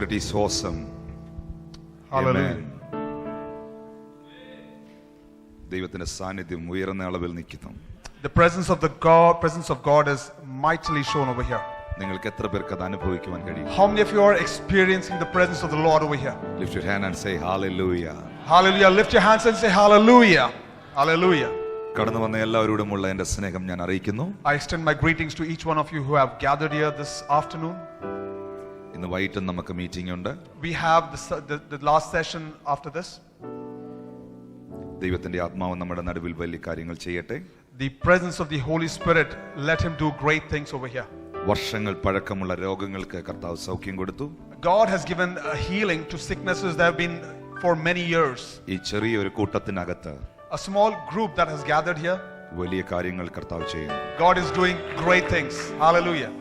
Lord is awesome. Hallelujah. Amen. ദൈവത്തിന്റെ സാന്നിധ്യം ഉയർന്ന അളവിൽ നിൽക്കുന്നു. The presence of God is mightily shown over here. നിങ്ങൾക്ക് എത്ര പേർക്ക് അത് അനുഭവിക്കുവാൻ കഴിയും? How many of you are experiencing the presence of the Lord over here? Lift your hand and say hallelujah. Hallelujah. Lift your hands and say hallelujah. Hallelujah. കടന്നു വന്ന എല്ലാവരോടുമുള്ള എൻ്റെ സ്നേഹം ഞാൻ അറിയിക്കുന്നു. I extend my greetings to each one of you who have gathered here this afternoon. ഇന്ന് വൈകിട്ട് നമുക്ക് meeting ഉണ്ട്. We have the last session after this. ദൈവത്തിന്റെ ആത്മാവ് നമ്മുടെ നടുവിൽ വലിയ കാര്യങ്ങൾ ചെയ്യട്ടെ. The presence of the Holy Spirit, let him do great things over here. വർഷങ്ങൾ പഴക്കമുള്ള രോഗങ്ങൾക്ക് കർത്താവ് സൗഖ്യം കൊടുത്തു. God has given a healing to sicknesses that have been for many years. ഈ ചെറിയൊരു കൂട്ടത്തിനകത്ത് A small group that has gathered here, വലിയ കാര്യങ്ങൾ കർത്താവ് ചെയ്യുന്നു. God is doing great things. Hallelujah.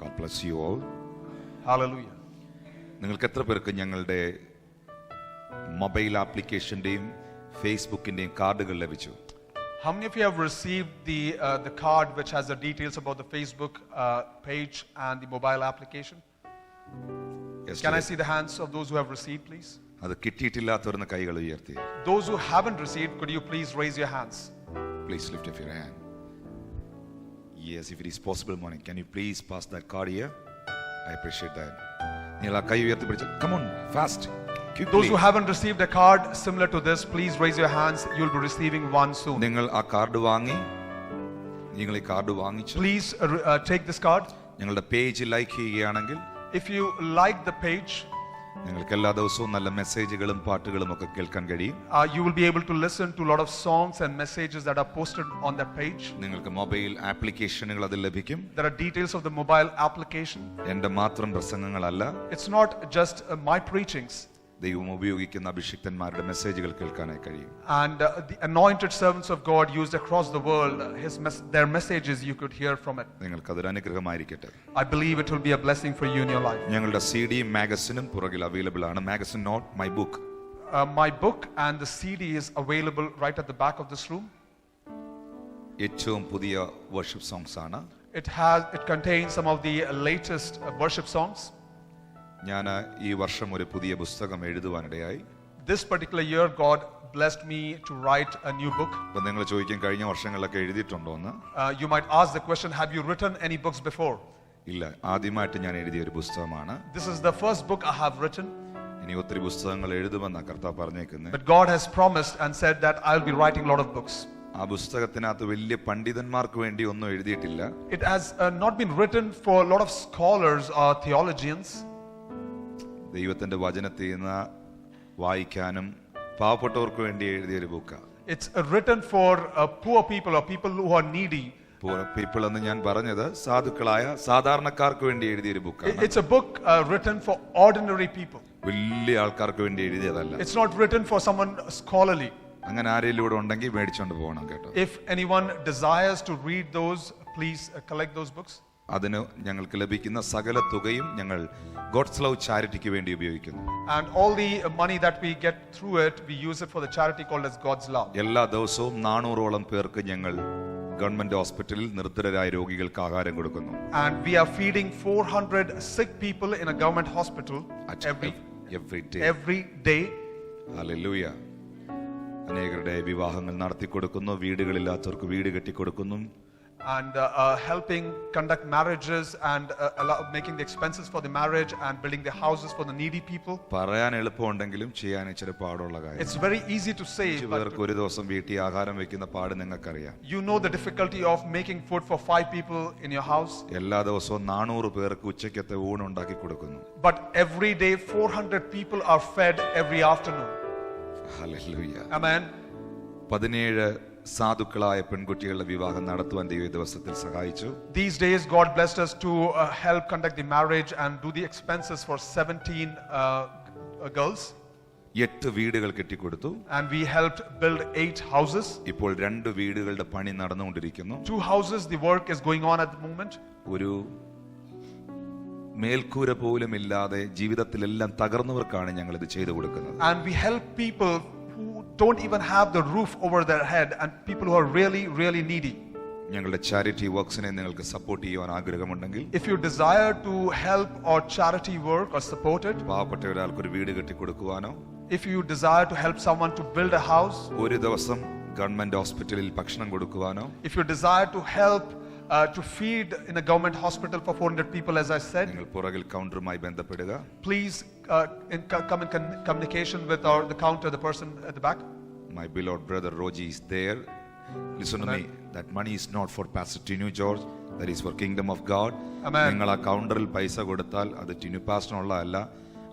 God bless you all. Hallelujah. നിങ്ങൾക്ക് എത്ര പേർക്ക് ഞങ്ങളുടെ മൊബൈൽ ആപ്ലിക്കേഷന്റെയും ഫേസ്ബുക്കിന്റെയും കാർഡുകൾ ലഭിച്ചു? How many of you have received the card which has the details about the Facebook page and the mobile application? Can I see the hands of those who have received, please? അത് കിട്ടിയിട്ടില്ലാത്തവരുന്ന കൈകൾ ഉയർത്തി. Those who haven't received, could you please raise your hands? Please lift up your hand. Yes, if it is possible, morning, can you please pass that card here? I appreciate that. നിങ്ങൾ ആ കൈ ഉയർത്തി പിടിച്ച് come on fast. Those who haven't received a card similar to this, please raise your hands. You'll be receiving one soon. നിങ്ങൾ ആ card വാങ്ങി, നിങ്ങൾ ഈ കാർഡ് വാങ്ങിച്ചു. Please take this card. ഞങ്ങളുടെ പേജ് ലൈക്ക് ചെയ്യുകയാണെങ്കിൽ, if you like the page, നിങ്ങൾക്ക് എല്ലാ ദിവസവും നല്ല മെസ്സേജുകളും പാട്ടുകളും ഒക്കെ കേൾക്കാൻ കഴിയും. You will be able to listen to a lot of songs and messages that are posted on that page. നിങ്ങൾക്ക് മൊബൈൽ ആപ്ലിക്കേഷനുകൾ അതിൽ ലഭിക്കും. There are details of the mobile application. എൻ്റെ മാത്രം പ്രസംഗങ്ങളല്ല, It's not just my preachings. ദൈവം ഉപയോഗിക്കുന്ന അഭിഷിക്തന്മാരുടെ മെസ്സേജുകൾ കേൾക്കാനായി കഴിയും. And the anointed servants of God used across the world, their messages you could hear from it. നിങ്ങൾക്ക് അതൊരു അനുഗ്രഹമായിരിക്കട്ടെ. I believe it will be a blessing for you in your life. ഞങ്ങളുടെ CD മാഗസിനും പുറകിൽ available ആണ്. Magazine not my book. My book and the CD is available right at the back of this room. ഏറ്റവും പുതിയ worship songs ആണ്. It contains some of the latest worship songs. ഞാൻ ഈ വർഷം ഒരു പുതിയ പുസ്തകം എഴുതുവാനിടയായി. This particular year God blessed me to write a new book. അപ്പോൾ നിങ്ങൾ ചോദിക്കും കഴിഞ്ഞ വർഷങ്ങളിലൊക്കെ എഴുതിയിട്ടുണ്ടോ എന്ന്. You might ask the question, have you written any books before? ഇല്ല, ആദ്യമായിട്ട് ഞാൻ എഴുതിയ ഒരു പുസ്തകമാണ്. This is the first book I have written. ഇനി ഒത്തിരി പുസ്തകങ്ങൾ എഴുതുമെന്നാ കർത്താവ് പറഞ്ഞേക്കുന്നത്. But God has promised and said that I'll be writing a lot of books. ആ പുസ്തകത്തിനകത്ത് വലിയ പണ്ഡിതന്മാർക്ക് വേണ്ടി ഒന്നും എഴുതിയിട്ടില്ല. It has not been written for a lot of scholars or theologians. ദൈവത്തിന്റെ വചനത്തിൽ നിന്ന് വായിക്കാനും പാവപ്പെട്ടവർക്ക് വേണ്ടി എഴുതിയ ഒരു ബുക്കാണ്. It's written for poor people or people who are needy. Poor people എന്ന് ഞാൻ പറഞ്ഞത് സാധുക്കളായ സാധാരണക്കാർക്ക് വേണ്ടി എഴുതിയ ഒരു ബുക്കാണ്. It's a book written for ordinary people. വലിയ ആൾക്കാർക്ക് വേണ്ടി എഴുതിയതല്ല. It's not written for someone scholarly. അങ്ങനെ ആരെങ്കിലും ഇവിടെ ഉണ്ടെങ്കിൽ മേടിച്ചോണ്ട് പോകണം കേട്ടോ. If anyone desires to read those, please collect those books. അതിന് ഞങ്ങൾക്ക് ലഭിക്കുന്ന സകല തുകയും ഞങ്ങൾ ഗോഡ്സ് ലവ് ചാരിറ്റിക്ക് വേണ്ടി ഉപയോഗിക്കുന്നു. And all the money that we get through it, we use it for the charity called as God's Love. എല്ലാ ദിവസവും 400ഓളം പേർക്ക് ഞങ്ങൾ ഗവൺമെന്റ് ഹോസ്പിറ്റലിൽ നിർധനരായ രോഗികൾക്ക് ആഹാരം കൊടുക്കുന്നു. And we are feeding 400 sick people in a government hospital every day. Hallelujah. അനേകരുടെ വിവാഹങ്ങൾ നടത്തി കൊടുക്കുന്നു, വീടുകളില്ലാത്തവർക്ക് വീട് കെട്ടി കൊടുക്കുന്നു. And helping conduct marriages and making the expenses for the marriage and building the houses for the needy people. പറയാൻ എളുപ്പമുണ്ടെങ്കിലും ചെയ്യാൻ ഇച്ചിരി പാടുള്ള കാര്യം. It's very easy to say, but ഒരു ദിവസം വീട്ടിൽ ആഹാരം വെക്കുന്ന പാട് നിങ്ങൾക്കറിയാം. You know the difficulty of making food for 5 people in your house. എല്ലാ ദിവസവും 400 പേർക്ക് ഉച്ചയ്ക്കത്തെ ഊണ് ഉണ്ടാക്കി കൊടുക്കുന്നു. But every day 400 people are fed every afternoon. Hallelujah. Amen. 17 സാധുക്കളായ പെൺകുട്ടികളുടെ വിവാഹം നടത്തുവാൻ ദൈവ ദിവസത്തിൽ സഹായിച്ചു. These days God blessed us to help conduct the marriage and do the expenses for 17 girls. 8 വീടുകൾ കെട്ടിക്കൊടുത്തു. And we helped build 8 houses. ഇപ്പോൾ 2 വീടുകളുടെ പണി നടന്നുകൊണ്ടിരിക്കുന്നു. 2 houses, the work is going on at the moment. ഒരു മേൽക്കൂര പോലും ഇല്ലാതെ ജീവിതത്തിലെല്ലാം തകർന്നവർക്കാണ് ഞങ്ങൾ ഇത് ചെയ്തു കൊടുക്കുന്നത്. And we help people who don't even have the roof over their head and people who are really needy. ഞങ്ങളുടെ ചാരിറ്റി വർക്ക്സിനെ നിങ്ങൾക്ക് സപ്പോർട്ട് ചെയ്യുവാൻ ആഗ്രഹമുണ്ടെങ്കിൽ, if you desire to help our charity work or support it, പാവപ്പെട്ട ഒരാൾക്ക് ഒരു വീട് കെട്ടി കൊടുക്കുവാനോ, if you desire to help someone to build a house, ഒരു ദിവസം ഗവൺമെന്റ് ഹോസ്പിറ്റലിൽ ഭക്ഷണം കൊടുക്കുവാനോ, if you desire to help to feed in a government hospital for 400 people, as I said, നിങ്ങൾ പുറകിൽ കൗണ്ടറുമായി ബന്ധപ്പെടുക. please come in communication with the counter, the person at the back. My beloved brother Roji is there. Listen to me. That money is not for Pastor Tinu George. That is for Kingdom of God. നിങ്ങൾ ആ കൗണ്ടറിൽ പൈസ കൊടുത്താൽ അത് ടിനു പാസ്റ്ററിനുള്ളതല്ല,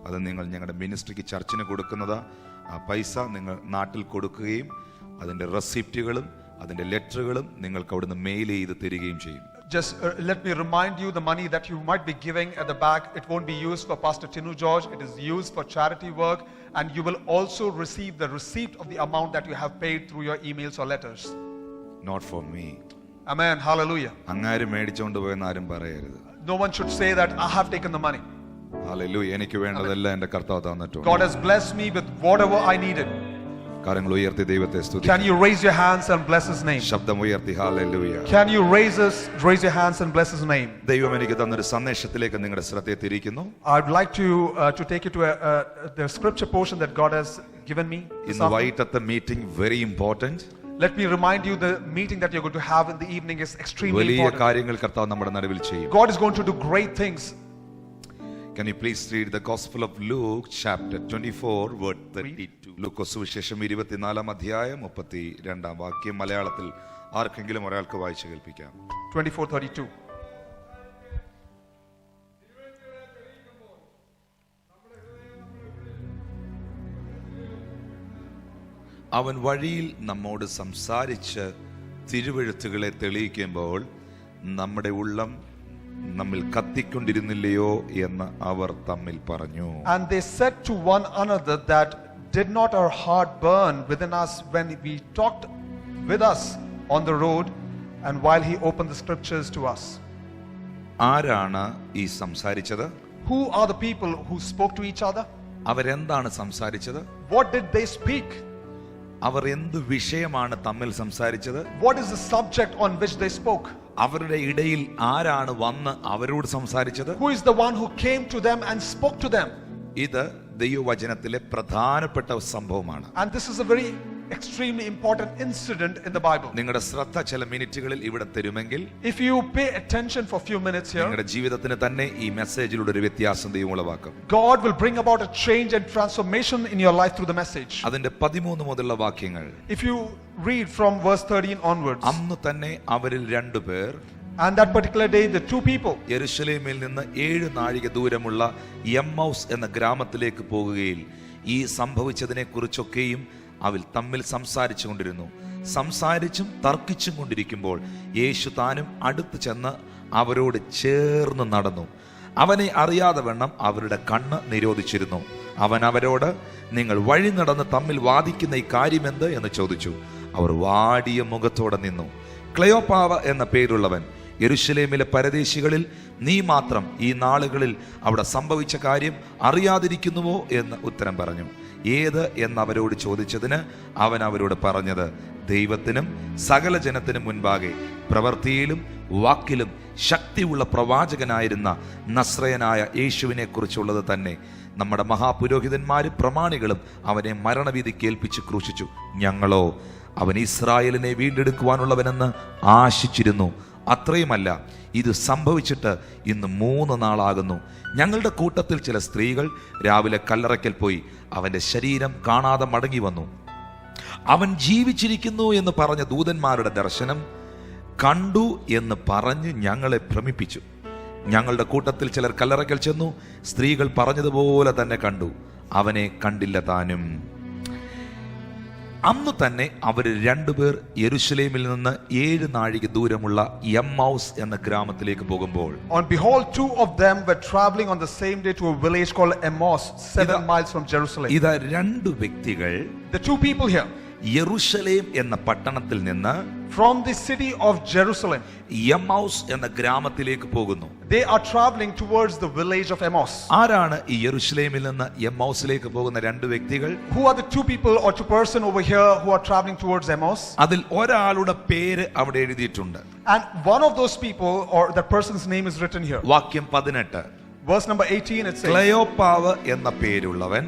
അത് നിങ്ങൾ ഞങ്ങളുടെ മിനിസ്ട്രിക്ക് ചർച്ചിന് കൊടുക്കുന്നതാ. ആ പൈസ നിങ്ങൾ നാട്ടിൽ കൊടുക്കുകയും അതിന്റെ റെസിപ്റ്റുകളും അതിന്റെ ലെറ്ററുകളും നിങ്ങൾക്ക് അവിടുന്ന് മെയിൽ ചെയ്ത് തരികയും ചെയ്യും. Just let me remind you, the money that you might be giving at the back, it won't be used for Pastor Tinu George. It is used for charity work, and you will also receive the receipt of the amount that you have paid through your emails or letters. Not for me. Amen. Hallelujah. അങ്ങാരും മേടിച്ചുകൊണ്ട് പോയെന്ന് ആരും പറയരുത്. No one should say that I have taken the money. Hallelujah. എനിക്ക് വേണ്ടതെല്ലാം എൻ്റെ കർത്താവ് തന്നിട്ടുണ്ട്. God has blessed me with whatever I needed. കരങ്ങൾ ഉയർത്തി ദൈവത്തെ സ്തുതിക്കുക. Can you raise your hands and bless his name? ശബ്ദം ഉയർത്തി hallelujah. Can you raise your hands and bless his name? ദൈവം എനിക്ക് തന്നൊരു സന്ദേശത്തിലേക്ക് നിങ്ങളുടെ ശ്രദ്ധയെ തിരിക്കുന്നു. I'd like to take you to the scripture portion that God has given me. ഇന്ന് വൈകിട്ടത്തെ meeting very important. Let me remind you, the meeting that you're going to have in the evening is extremely വലിയ important. കാര്യങ്ങൾ കർത്താവ് നമ്മുടെ നടുവിൽ ചെയ്യും. God is going to do great things. Can you please read the Gospel of Luke chapter 24 verse 32? ലൂക്കോസ് സുവിശേഷം 24 അധ്യായം 32 വാക്യം മലയാളത്തിൽ ആർക്കെങ്കിലും ഒരാൾക്ക് വായിച്ചു കേൾപ്പിക്കാം. 24:32. അവൻ വഴിയിൽ നമ്മോട് സംസാരിച്ച് തിരുവെഴുത്തുകളെ തെളിയിക്കുമ്പോൾ നമ്മുടെ ഉള്ളം നമ്മിൽ കത്തിക്കൊണ്ടിരുന്നില്ലയോ എന്ന് അവർ തമ്മിൽ പറഞ്ഞു. And they said to one another, that did not our heart burn within us when we talked with us on the road and while he opened the scriptures to us? ആരാണ് ഈ സംസാരിച്ചത്? Who are the people who spoke to each other? അവരെന്താണ് സംസാരിച്ചത്? What did they speak? അവർ എന്ത് വിഷയമാണ് തമ്മിൽ സംസാരിച്ചത്? What is the subject on which they spoke? അവരുടെ ഇടയിൽ ആരാണ് വന്ന് അവരോട് സംസാരിച്ചത്? Who is the one who came to them and spoke to them? ഇത് ദൈവവചനത്തിലെ പ്രധാനപ്പെട്ട സംഭവമാണ്. And this is a very extremely important incident in the Bible. നിങ്ങളുടെ ശ്രദ്ധ ചില മിനിറ്റുകളിൽ ഇവിടെ തരുമെങ്കിൽ, if you pay attention for a few minutes here, നിങ്ങളുടെ ജീവിതത്തിന് തന്നെ ഈ മെസ്സേജിലൂടെ ഒരു വ്യത്യാസം ദൈവം ഉളവാക്കും. God will bring about a change and transformation in your life through the message. അതിന്റെ 13 മുതലുള്ള വാക്യങ്ങൾ, if you read from verse 13 onwards, അന്ന് തന്നെ അവരിൽ രണ്ടുപേർ, and that particular day the two people, യെരൂശലേമിൽ നിന്ന് 7 നാഴിക ദൂരമുള്ള എമ്മൗസ് എന്ന ഗ്രാമത്തിലേക്ക് പോകുകയിൽ ഈ സംഭവിച്ചതിനെ കുറിച്ചൊക്കെയും അവർ തമ്മിൽ സംസാരിച്ചു കൊണ്ടിരുന്നു. സംസാരിച്ചും തർക്കിച്ചും കൊണ്ടിരിക്കുമ്പോൾ യേശു താനും അടുത്ത് ചെന്ന് അവരോട് ചേർന്ന് നടന്നു. അവനെ അറിയാതെ വണ്ണം അവരുടെ കണ്ണ് നിരോധിച്ചിരുന്നു. അവൻ അവരോട്, നിങ്ങൾ വഴി നടന്ന് തമ്മിൽ വാദിക്കുന്ന ഈ കാര്യമെന്ത് എന്ന് ചോദിച്ചു. അവർ വാടിയ മുഖത്തോടെ നിന്നു. ക്ലെയോപ്പാവ എന്ന പേരുള്ളവൻ യെരൂശലേമിലെ പരദേശികളിൽ നീ മാത്രം ഈ നാളുകളിൽ അവിടെ സംഭവിച്ച കാര്യം അറിയാതിരിക്കുന്നുവോ എന്ന് ഉത്തരം പറഞ്ഞു. ഏത് എന്നവരോട് ചോദിച്ചതിന് അവൻ അവരോട് പറഞ്ഞത്, ദൈവത്തിനും സകല ജനത്തിനും മുൻപാകെ പ്രവൃത്തിയിലും വാക്കിലും ശക്തിയുള്ള പ്രവാചകനായിരുന്ന നസ്രയനായ യേശുവിനെ കുറിച്ചുള്ളത് തന്നെ. നമ്മുടെ മഹാപുരോഹിതന്മാരും പ്രമാണികളും അവനെ മരണവിധി കേൾപ്പിച്ച് ക്രൂശിച്ചു. ഞങ്ങളോ അവൻ ഇസ്രായേലിനെ വീണ്ടെടുക്കുവാനുള്ളവനെന്ന് ആശിച്ചിരുന്നു. അത്രയുമല്ല, ഇത് സംഭവിച്ചിട്ട് ഇന്ന് 3 നാളാകുന്നു. ഞങ്ങളുടെ കൂട്ടത്തിൽ ചില സ്ത്രീകൾ രാവിലെ കല്ലറയ്ക്കൽ പോയി അവന്റെ ശരീരം കാണാതെ മടങ്ങി വന്നു. അവൻ ജീവിച്ചിരിക്കുന്നു എന്ന് പറഞ്ഞ ദൂതന്മാരുടെ ദർശനം കണ്ടു എന്ന് പറഞ്ഞ് ഞങ്ങളെ ഭ്രമിപ്പിച്ചു. ഞങ്ങളുടെ കൂട്ടത്തിൽ ചിലർ കല്ലറയ്ക്കൽ ചെന്നു, സ്ത്രീകൾ പറഞ്ഞതുപോലെ തന്നെ കണ്ടു, അവനെ കണ്ടില്ല താനും. അന്ന് തന്നെ അവർ രണ്ടുപേർ യെരൂശലേമിൽ നിന്ന് 7 നാഴിക ദൂരമുള്ള എമ്മൗസ് എന്ന ഗ്രാമത്തിലേക്ക് പോകുമ്പോൾ, and behold, 2 of them were traveling on the same day to a village called Emmaus, 7 miles from Jerusalem. ഇതാ 2 വ്യക്തികൾ, the 2 people here, യെരൂശലേം എന്ന പട്ടണത്തിൽ നിന്ന് from the city of Jerusalem. Emmaus എന്ന ഗ്രാമത്തിലേക്ക് പോകുന്നു. They are traveling towards the village of Emmaus. ആരാണ് ഈ യെരൂശലേമിൽ നിന്ന് എമ്മൗസിലേക്ക് പോകുന്ന രണ്ട് വ്യക്തികൾ? Who are the two people or two person over here who are traveling towards Emmaus? അതിൽ ഒരാളുടെ പേര് അവിടെ എഴുതിയിട്ടുണ്ട്. And one of those people or that person's name is written here. വാക്യം 18, Verse number 18 it says, ക്ലെയോപ്പാവ് എന്ന പേരുള്ളവൻ,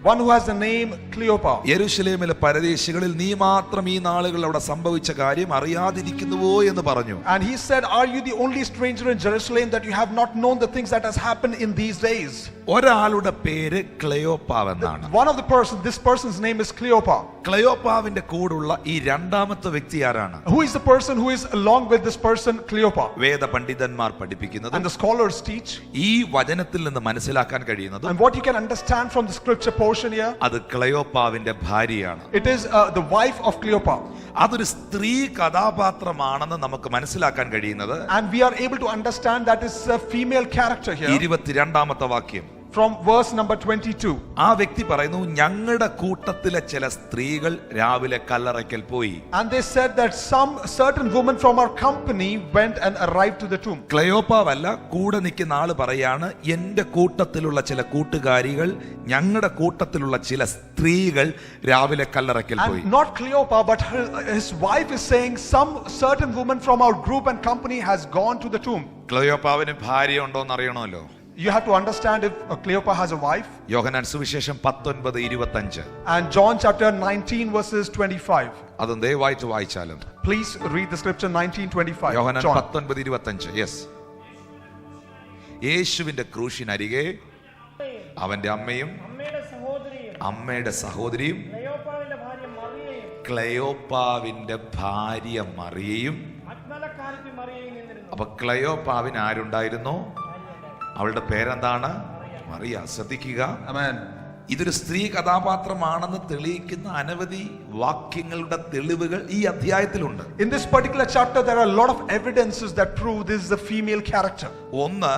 one who has the name Cleopas. യെരൂശലേമിലെ പരദേശികളിൽ നീ മാത്രം ഈ നാളുകൾ അവിടെ സംഭവിച്ച കാര്യം അറിയാതിരിക്കുന്നുവോ എന്ന് പറഞ്ഞു. And he said, are you the only stranger in Jerusalem that you have not known the things that has happened in these days? ഒരാളുടെ പേര് ക്ലെയോപ്പാവ് എന്നാണ്. One of the person, this person's name is Cleopas. ക്ലെയോപ്പാവിന്റെ കൂടുള്ള ഈ രണ്ടാമത്തെ വ്യക്തി ആരാണ്? Who is the person who is along with this person Cleopas? വേദ പണ്ഡിതന്മാർ പഠിപ്പിക്കുന്നത്, And the scholars teach, ഈ വചനത്തിൽ നിന്ന് മനസ്സിലാക്കാൻ കഴിയുന്നത്, and what you can understand from the scripture portion here, അത് ക്ലെയോപ്പാവിന്റെ ഭാര്യയാണ്. it is the wife of Cleopas. അതൊരു സ്ത്രീ കഥാപാത്രമാണെന്ന് നമുക്ക് മനസ്സിലാക്കാൻ കഴിയുന്നത് And we are able to understand that is a female character here 22ാമത്തെ വാക്യം. from verse number 22. ആ വ്യക്തി പറയുന്നു, ഞങ്ങളുടെ കൂട്ടത്തിലെ ചില സ്ത്രീകൾ രാവിലെ കല്ലറയ്ക്കൽ പോയി. And they said that some certain women from our company went and arrived to the tomb. ക്ലെയോപ്പാവല്ല, കൂടെ നിൽക്കുന്ന ആള് പറയാണ്, എന്റെ കൂട്ടത്തിലുള്ള ചില കൂട്ടുകാരികൾ, ഞങ്ങളുടെ കൂട്ടത്തിലുള്ള ചില സ്ത്രീകൾ രാവിലെ കല്ലറയ്ക്കൽ പോയി. And not Cleopas, but his wife is saying some certain woman from our group and company has gone to the tomb. ക്ലെയോപ്പാവിന് ഭാര്യ ഉണ്ടോന്ന് അറിയണമല്ലോ. You have to understand if Cleopas has a wife. യോഹന്നാൻ സുവിശേഷം 19:25. And John chapter 19 verses 25. അതും ദയവായിട്ട് വായിച്ചാലും. Please read the scripture 19:25. Yohannan John. 19:25. Yes. യേശുവിന്റെ ക്രൂശിനരികെ അവന്റെ അമ്മയും അമ്മയുടെ സഹോദരിയും ക്ലെയോപ്പാവിന്റെ ഭാര്യ മറിയയും. അപ്പൊ ക്ലെയോപ്പാവിന് ആരുണ്ടായിരുന്നു? അവളുടെ പേരെന്താണ്? മറിയ. ശ്രദ്ധിക്കുക. Amen. ഇതൊരു സ്ത്രീ കഥാപാത്രമാണെന്ന് തെളിയിക്കുന്ന അനവധി വാക്യങ്ങളുടെ തെളിവുകൾ ഈ അധ്യായത്തിലുണ്ട്. In this particular chapter there are a lot of evidences that prove this is a female character. ഒന്ന്,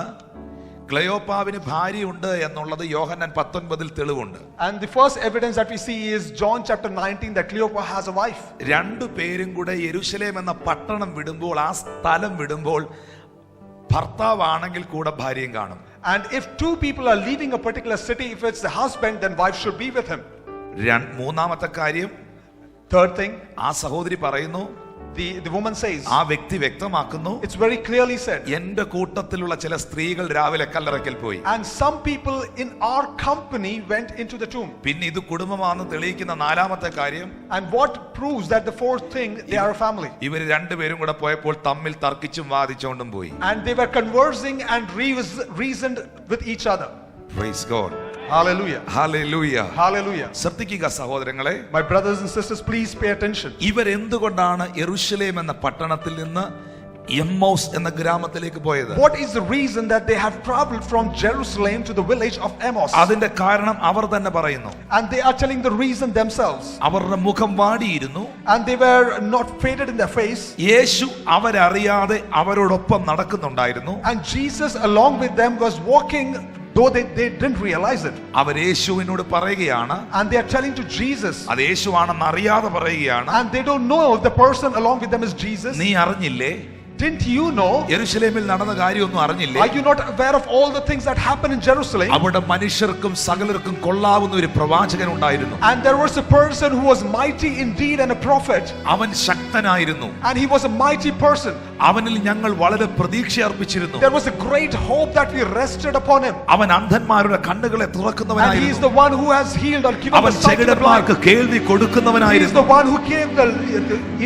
ക്ലെയോപ്പാവിന് ഭാര്യയുണ്ട് എന്നുള്ളത് യോഹന്നാൻ 19 തെളിവുണ്ട്. And the first evidence that we see is John chapter 19 that Cleopas has a wife. രണ്ടു പേരും കൂടെ യെരൂശലേം എന്ന പട്ടണം വിടുമ്പോൾ, ആ സ്ഥലം വിടുമ്പോൾ, ഭർത്താവാണെങ്കിൽ കൂടെ ഭാര്യയും കാണും. And if two people are leaving a particular city, if it's the husband, then wife should be with him. മൂന്നാമത്തെ കാര്യം, Third thing, ആ സഹോദരി പറയുന്നു, the woman says, ആ വ്യക്തി വ്യക്തമാക്കുന്നു, it's very clearly said, എന്റെ കൂട്ടത്തിലുള്ള ചില സ്ത്രീകൾ രാവിലെ കല്ലറയ്ക്കൽ പോയി. and some people in our company went into the tomb. പിന്നെ ഇത് കുടുംബമാണെന്ന് തെളിയിക്കുന്ന നാലാമത്തെ കാര്യം, And what proves that the fourth thing, they are a family. ഇവര് രണ്ടുപേരും കൂടെ പോയപ്പോൾ തമ്മിൽ തർക്കിച്ചും വാദിച്ചുകൊണ്ടും പോയി. And they were conversing and reasoned with each other. Praise God. Hallelujah. Hallelujah. Hallelujah. ശ്രദ്ധിക്കുക സഹോദരങ്ങളെ. My brothers and sisters, please pay attention. ഇവരെന്തുകൊണ്ടാണ് യെരൂശലേം എന്ന പട്ടണത്തിൽ നിന്ന് എമ്മൗസ് എന്ന ഗ്രാമത്തിലേക്ക് പോയത്? What is the reason that they have traveled from Jerusalem to the village of Emmaus? അതിന്റെ കാരണം അവർ തന്നെ പറയുന്നു. And they are telling the reason themselves. അവരുടെ മുഖം വാടിയിരുന്നു. And they were not faded in their face. യേശു അവരറിയാതെ അവരോടൊപ്പം നടക്കുന്നുണ്ടായിരുന്നു. And Jesus along with them was walking, though they didn't realize it. അവർ യേശുവിനോട് പറയുകയാണ്, And they are telling to Jesus. അത് യേശുവാണെന്ന് അറിയാതെ പറയുകയാണ്, And they don't know if the person along with them is Jesus. നീ അറിഞ്ഞില്ലേ? Didn't you know? യെരൂശലേമിൽ നടന്ന കാര്യമൊന്നും അറിഞ്ഞില്ലേ? Are you not aware of all the things that happened in Jerusalem? അവിടെ മനുഷ്യർക്കും സകലർക്കും കൊള്ളാവുന്ന ഒരു പ്രവാചകൻ ഉണ്ടായിരുന്നു. And there was a person who was mighty indeed and a prophet. അവൻ ശക്തനായിരുന്നു. And he was a mighty person. അവനിൽ ഞങ്ങൾ വളരെ പ്രതീക്ഷ അർപ്പിച്ചിരുന്നു. There was a great hope that we rested upon him. അവൻ അന്ധന്മാരുടെ കണ്ണുകളെ And he is തുറക്കുന്നവനായിരുന്നു. the one who has healed or given അവൻ the sight to the blind. ചെകിടന്മാർക്ക് കേൾവി He is കൊടുക്കുന്നവനായിരുന്നു. the one who gave the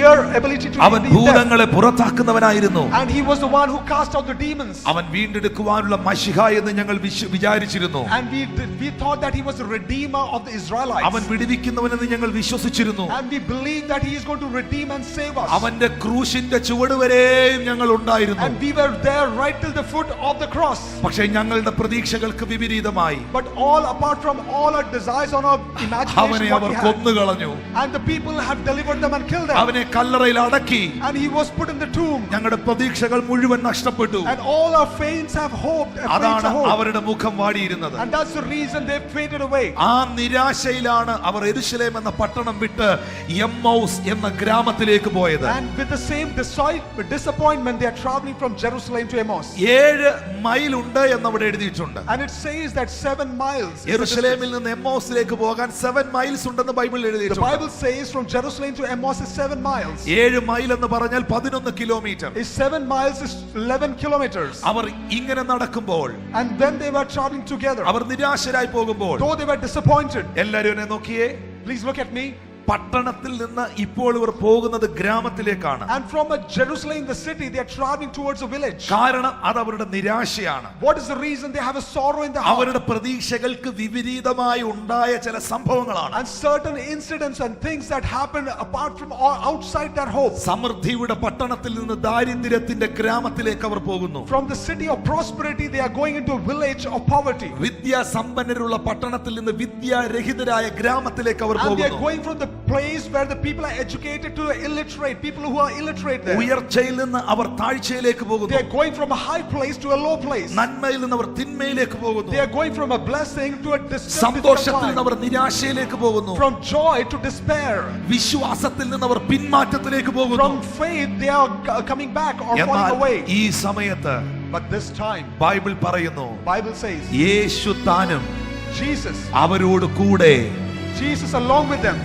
ear ability to അവൻ hear the deaf. ഭൂതങ്ങളെ പുറത്താക്കുന്നവനായിരുന്നു. And he was the one who cast out the demons. അവൻ വീണ്ടെടുക്കുവാനുള്ള മശിഹ എന്ന് ഞങ്ങൾ വിചാരിച്ചിരുന്നു. And we thought that he was the redeemer of the Israelites. അവൻ വിടുവിക്കുന്നവനെന്ന് ഞങ്ങൾ വിശ്വസിച്ചിരുന്നു. And we believed that he is going to redeem and save us. അവന്റെ ക്രൂശിന്റെ ചുവട് വരെയും ഞങ്ങൾ ഉണ്ടായിരുന്നു. And we were there right till the foot of the cross. പക്ഷേ ഞങ്ങളുടെ പ്രതീക്ഷകൾക്ക് വിപരീതമായി But all apart from all our desires on our imagination, അവനെ what അവർ we had. കൊന്നുകളഞ്ഞു. And the people have delivered them and killed them. അവനെ കല്ലറയിൽ അടക്കി. And he was put in the tomb. ഞങ്ങൾ ഞങ്ങളുടെ പ്രതീക്ഷകൾ മുഴുവൻ നഷ്ടപ്പെട്ടു. And all our faints have hoped. അതാണ് അവരുടെ മുഖം വാടിയിരുന്നത്. And that's the reason they faded away. ആ നിരാശയിലാണ് അവർ യെരൂശലേം എന്ന പട്ടണം വിട്ട് എമ്മൗസ് എന്ന ഗ്രാമത്തിലേക്ക് പോയത്. And with the same disappointment they are traveling from Jerusalem to Emmaus. 7 mile ഉണ്ട് എന്ന് അവിടെ എഴുതിയിട്ടുണ്ട്. And it says that 7 miles. യെരൂശലേമിൽ നിന്ന് എമ്മൗസിലേക്ക് പോകാൻ 7 മൈൽസ് ഉണ്ടെന്ന് ബൈബിളിൽ എഴുതിയിട്ടുണ്ട്. The Bible says from Jerusalem to Emmaus is 7 miles. 7 mile എന്ന് പറഞ്ഞാൽ 11 കിലോമീറ്റർ. 7 miles is 11 kilometers. അവർ ഇങ്ങനെ നടക്കുമ്പോൾ, and when they were traveling together, അവർ നിരാശരായി പോകുമ്പോൾ, though they were disappointed, എല്ലാവരും എന്നെ നോക്കിയേ, please look at me. പട്ടണത്തിൽ നിന്ന് ഇപ്പോൾ ഇവർ പോകുന്നത് ഗ്രാമത്തിലേക്കാണ്. And from Jerusalem the city they are traveling towards a village. കാരണം അത് അവരുടെ നിരാശയാണ്. What is the reason? They have a sorrow in the heart. അവരുടെ പ്രതീക്ഷകൾക്ക് വിപരീതമായി ഉണ്ടായ ചില സംഭവങ്ങളാണ്. And certain incidents and things that happened apart from or outside their hope. സമൃദ്ധിയുടെ പട്ടണത്തിൽ നിന്ന് ദാരിദ്ര്യത്തിന്റെ ഗ്രാമത്തിലേക്ക് അവർ പോകുന്നു. From the city of prosperity they are going into a village of poverty. വിദ്യാസമ്പന്നരുള്ള പട്ടണത്തിൽ നിന്ന് വിദ്യാരഹിതരായ ഗ്രാമത്തിലേക്ക് അവർ പോകുന്നു. And they are പോകുന്നു. going from the place where the people are educated to the illiterate, people who are illiterate there. ഉയർച്ചയിൽ നിന്ന് അവർ താഴ്ചയിലേക്ക് പോകുന്നു. They are going from a high place to a low place. നന്മയിൽ നിന്ന് അവർ തിന്മയിലേക്ക് പോകുന്നു. They are going from a blessing to a distant. സന്തോഷത്തിൽ നിന്ന് അവർ നിരാശയിലേക്ക് പോകുന്നു. From joy to despair. വിശ്വാസത്തിൽ നിന്ന് അവർ പിന്മാറ്റത്തിലേക്ക് പോകുന്നു. From faith they are coming back or falling away. ഈ സമയത്ത് but this time ബൈബിൾ പറയുന്നു, Bible says യേശു താനും Jesus, അവരോട് കൂടെ, Jesus along with them,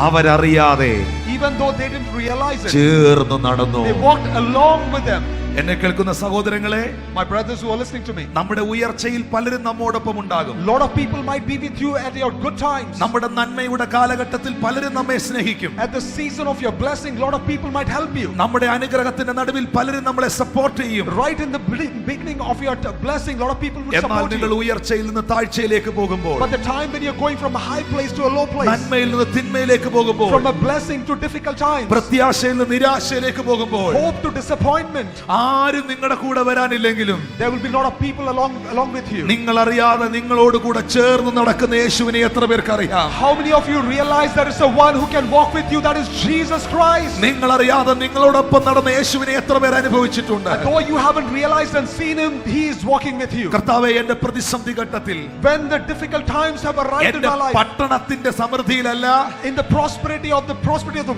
അവരറിയാതെ, even though they didn't realize it, ചേർന്ന് നടന്നു. they walked along with them. എന്നെ കേൾക്കുന്ന സഹോദരങ്ങളെ, my brothers who are listening to me, നമ്മുടെ ഉയർച്ചയിൽ പലരും നമ്മോടൊപ്പം ഉണ്ടാകും. lot of people might be with you at your good times. നമ്മുടെ നന്മയുടെ കാലഘട്ടത്തിൽ പലരും നമ്മെ സ്നേഹിക്കും. at the season of your blessing lot of people might help you. നമ്മുടെ അനുഗ്രഹത്തിന്റെ നടുവിൽ പലരും നമ്മളെ സപ്പോർട്ട് ചെയ്യും. right in the beginning of your blessing lot of people will എന്നാൽ support നിങ്ങൾ you. ഉയർച്ചയിൽ നിന്ന് താഴ്ചയിലേക്ക് പോകുമ്പോൾ, but the time when you're going from a high place to a low place, നന്മയിൽ നിന്ന് തിന്മയിലേക്ക് പോകുമ്പോൾ, from a blessing to difficult times, പ്രത്യാശയിൽ നിന്ന് നിരാശയിലേക്ക് പോകുമ്പോൾ, hope to disappointment, ആരും നിങ്ങളുടെ കൂടെ വരാനില്ലെങ്കിലും there will be lot of people along with you. നിങ്ങൾ അറിയാതെ നിങ്ങളോട് കൂടെ ചേർന്ന് നടക്കുന്ന യേശുവിനെ എത്ര പേർക്ക് അറിയാം? how many of you realize there is a one who can walk with you, that is Jesus Christ? നിങ്ങൾ അറിയാതെ നിങ്ങളോടൊപ്പം നടന്ന യേശുവിനെ എത്ര പേർ അനുഭവിച്ചിട്ടുണ്ട്? though you haven't realized and seen him, he is walking with you. കർത്താവേ, എന്റെ പ്രതിസന്ധി ഘട്ടത്തിൽ, when the difficult times have arrived in എന്റെ my life, പട്ടണത്തിന്റെ സമൃദ്ധിയിലല്ല, in the prosperity of the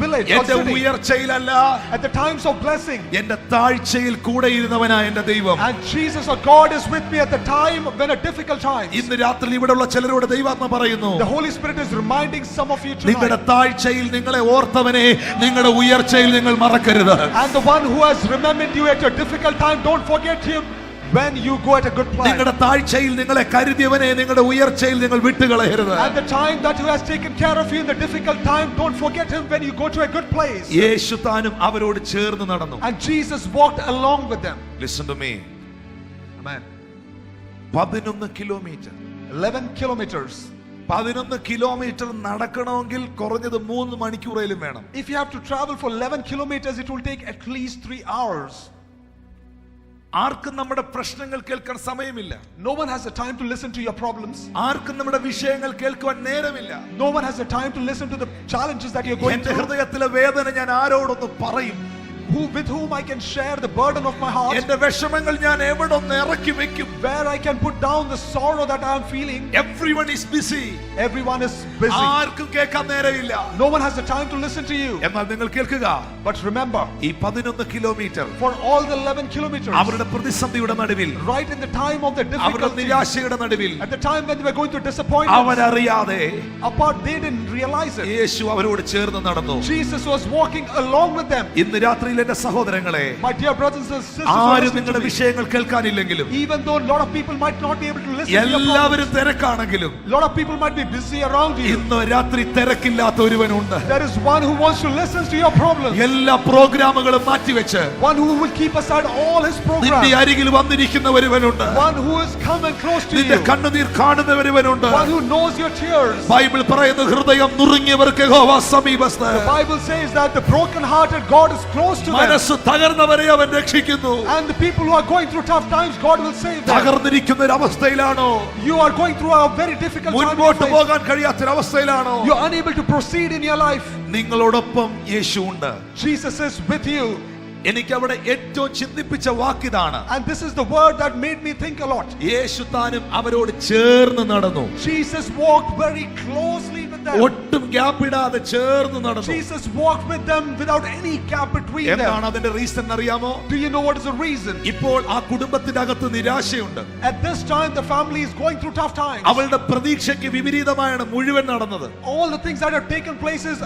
village or എന്റെ city, ഉയർച്ചയിലല്ല, at the times of blessing, എന്റെ താഴ്ചയിൽ കൂടെ ഇരുന്നവനായ എന്റെ ദൈവം, and Jesus or God is with me at the time when a difficult time. ഇന്ന് രാത്രി ഇവിടെയുള്ള ചിലരോട് ദൈവാത്മ പറയുന്നു, the Holy Spirit is reminding some of you നിങ്ങളുടെ tonight, താഴ്ചയിൽ നിങ്ങളെ ഓർത്തവനെ നിങ്ങളുടെ ഉയർച്ചയിൽ നിങ്ങൾ മറക്കരുത്. and the one who has remembered you at your difficult time, don't forget him when you go at a good place. നിങ്ങളുടെ താഴ്ചയിൽ നിങ്ങളെ കരുതിയവനെ നിങ്ങളുടെ ഉയർച്ചയിൽ നിങ്ങൾ വിട്ടുകളയരുത്. at the time that who has taken care of you in the difficult time, don't forget him when you go to a good place. യേശു താനും അവരോട് ചേർന്ന് നടന്നു. and Jesus walked along with them. Listen to me. Amen. 11 kilometre 11 kilometers. 11 kilometre നടക്കണമെങ്കിൽ കുറഞ്ഞത് 3 മണിക്കൂറേലും വേണം. if you have to travel for 11 kilometers, it will take at least 3 hours. ആർക്കും നമ്മുടെ പ്രശ്നങ്ങൾ കേൾക്കാൻ സമയമില്ല. no one has the time to listen to your problems. ആർക്കും നമ്മുടെ വിഷയങ്ങൾ കേൾക്കുവാൻ നേരമില്ല. no one has the time to listen to the challenges that you're going എന്റെ through. ഹൃദയത്തിലെ വേദന ഞാൻ ആരോടൊന്ന് പറയും? with whom I can share the burden of my heart, എന്റെ വിഷമങ്ങൾ ഞാൻ എവിടൊന്ന് ഇറക്കി വെക്കും? where I can put down the sorrow that I am feeling. Everyone is busy. everyone is busy. ആർക്കും കേൾക്കാൻ നേരമില്ല. no one has the time to listen to you. എന്നാൽ നിങ്ങൾ കേൾക്കുക, but remember, ഈ 11 kilometre for all the 11 kilometers, അവരുടെ പ്രതിസന്ധിയുടെ നടുവിൽ, right in the time of the അവരുടെ difficulty, നിരാശയുടെ നടുവിൽ, at the time when they were going through disappointment, അവരറിയാതെ apart they didn't realize it, യേശു അവരോട് ചേർന്ന് നടന്നു. Jesus was walking along with them. ഇന്ന് രാത്രിയിൽ എന്റെ സഹോദരങ്ങളെ, my dear brothers and sisters, ആരും നിങ്ങളുടെ വിഷയങ്ങൾ കേൾക്കാനില്ലെങ്കിലും, even though a lot of people might not be able to listen to your problems, എല്ലാവരും തിരക്കാണെങ്കിലും, a lot of people might be busy around you, ഇന്ന് രാത്രി തിരക്കില്ലാത്ത ഒരുവനുണ്ട്. there is one who wants to listen to your problems, എല്ലാ പ്രോഗ്രാമുകളും മാറ്റിവെച്ച് one who will keep aside all his നിന്റെ programs, അരികിൽ വന്നിരിക്കുന്ന ഒരുവനുണ്ട്. one who is come and close to നിന്റെ you, കണ്ണുനീർ കാണുന്ന ഒരുവനുണ്ട്. one who knows your tears. Bible പറയുന്നു, ഹൃദയം നുറുങ്ങിയവർക്ക് യഹോവ സമീപസ്ഥൻ. The Bible says that the broken hearted God is close to them, മനസ്സ് തകർന്നവരെ അവൻ രക്ഷിക്കുന്നു. and the people who are going through tough times, God will save them. തകർന്നിരിക്കുന്ന ഒരു അവസ്ഥയിലാണോ? you are going through a very difficult time in your മുൻപോട്ട് life. പോകാൻ കഴിയാത്ത ഒരു അവസ്ഥയിലാണോ? you are unable to proceed in your life. നിങ്ങളോടൊപ്പം യേശു ഉണ്ട്. Jesus is with you. എനിക്ക് അവിടെ ഏറ്റവും ചിന്തിപ്പിച്ച വാക്കിതാണ്. And this is the word that made me think a lot. യേശു താനും അവരോട് ചേർന്ന് നടന്നു. Jesus walked very closely with them. ഒട്ടും ഗ്യാപ്പ് ഇടാതെ ചേർന്ന് നടന്നു. Jesus walked with them without any gap between them. എന്താണ് അതിന്റെ റീസൺ അറിയാമോ? Do you know what is the reason? ഇപ്പോൾ ആ കുടുംബത്തിന്റെ അകത്ത് നിരാശയുണ്ട്. At this time the family is going through tough times. അവളുടെ പ്രതീക്ഷയ്ക്ക് വിപരീതമായാണ് മുഴുവൻ നടന്നത്. All the things that have taken place is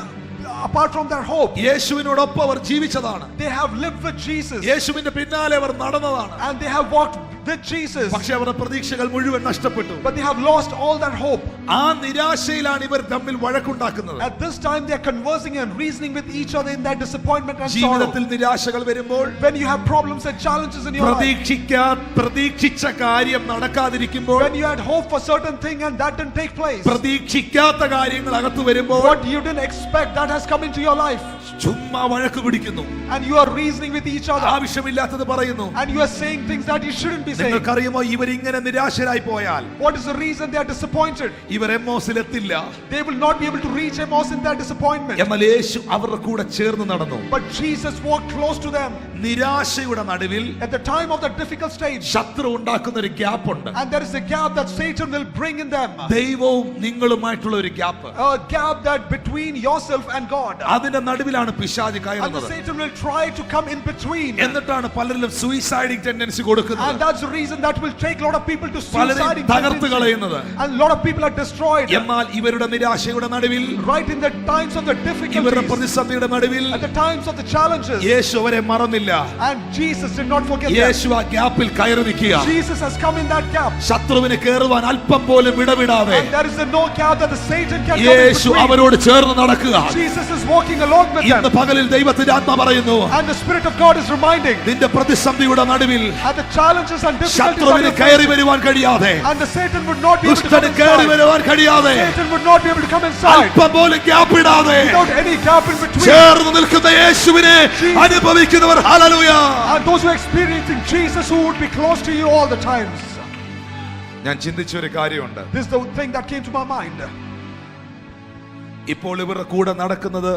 apart from their hope. യേശുവിനോടൊപ്പം our ജീവിച്ചതാണ്. They have lived with Jesus. യേശുവിന്റെ പിന്നാലെ അവർ നടന്നതാണ്. And they have walked with Jesus. പക്ഷേ അവരുടെ പ്രതീക്ഷകൾ മുഴുവൻ നഷ്ടപ്പെട്ടു. But they have lost all that hope. ആ നിരാശയിലാണ് ഇവർ തമ്മിൽ വഴക്കുണ്ടാക്കുന്നത്. At this time they are conversing and reasoning with each other in that disappointment and sorrow. ജീവിതത്തിൽ നിരാശകൾ വരുമ്പോൾ, When you have problems and challenges in your life, പ്രതീക്ഷിച്ച കാര്യം നടക്കാതിരിക്കുമ്പോൾ, when you had hope for certain thing and that didn't take place, പ്രതീക്ഷിക്കാത്ത കാര്യങ്ങൾ അകത്ത് വരുമ്പോൾ, what you didn't expect that has come into your life, ചുമ്മാ വഴക്ക് പിടിക്കുന്നു. and you are reasoning with each other, ആവശ്യമില്ലാത്തത് പറയുന്നു. and you are saying things that you shouldn't be saying. നിങ്ങൾക്കറിയുമോ, ഇവരിങ്ങനെ നിരാശരായി പോയാൽ What is the reason they are disappointed? ഇവർ എമ്മോസിലെത്തില്ല. They will not be able to reach Emmaus in their disappointment. എന്നാൽ യേശു അവരുടെ കൂടെ ചേർന്ന് നടന്നു. But Jesus walked close to them. നിരാശയുടെ നടുവിൽ At the time of the difficult stage, ശത്രു ഉണ്ടാക്കുന്ന ഒരു ഗ്യാപ്പ് ഉണ്ട്. and there is a gap that Satan will bring in them. ദൈവവും നിങ്ങളുമായിട്ടുള്ള ഒരു gap. A gap that between yourself and God. അതിന്റെ നടുവിലാണ് പിശാച് And കയറുന്നത്. Satan will try to come in between. എന്നിട്ടാണ് പലരിലും സൂയിസൈഡിങ് ടെൻഡൻസി കൊടുക്കുന്നത്. And that's the reason that will take a lot of people to പലരും suicide. തകർത്ത് കളയുന്നത്. And a lot of people are destroyed. എന്നാൽ ഇവരുടെ നിരാശയുടെ നടുവിൽ, Right in the times of the ഇവരുടെ difficulties, പ്രതിസന്ധിയുടെ നടുവിൽ at the times of the challenges, യേശു അവരെ മറന്നില്ല. and Jesus did not forget them. യേശു ആ ഗ്യാപ്പിൽ കയറി നിൽക്കുക. Jesus has come in that gap. ശത്രുവിന് കയറുവാൻ അല്പം പോലും വിടവിടാതെ And there is no gap that the Satan can come in Yeshu between. അവരോട് ചേർന്ന് നടക്കുക. Jesus is walking along with ഇന്ന് them. പകലിൽ ദൈവത്തിന്റെ ആത്മ പറയുന്നു, And the Spirit of God is reminding, നിന്റെ പ്രതിസന്ധിയുടെ നടുവിൽ and the challenges and difficulties ശത്രുവിന് that കയറി വരുവാൻ കഴിയാതെ, and the Satan would not be able to come ദുഷ്ടന് കയറി inside. വരുവാൻ കഴിയാതെ, Satan would not be able to come inside അല്പം പോലും ഗ്യാപ്പ് ഇടാതെ without any gap in between. ചേർന്ന് നിൽക്കുന്ന യേശുവിനെ അനുഭവിക്കുന്നവർ hallelujah. And those who are experiencing Jesus, who would be close to you all the times. ഞാൻ ചിന്തിച്ച ഒരു കാര്യമുണ്ട്. This is the thing that came to my mind. ഇപ്പോൾ ഇവരുടെ കൂടെ നടക്കുന്നത്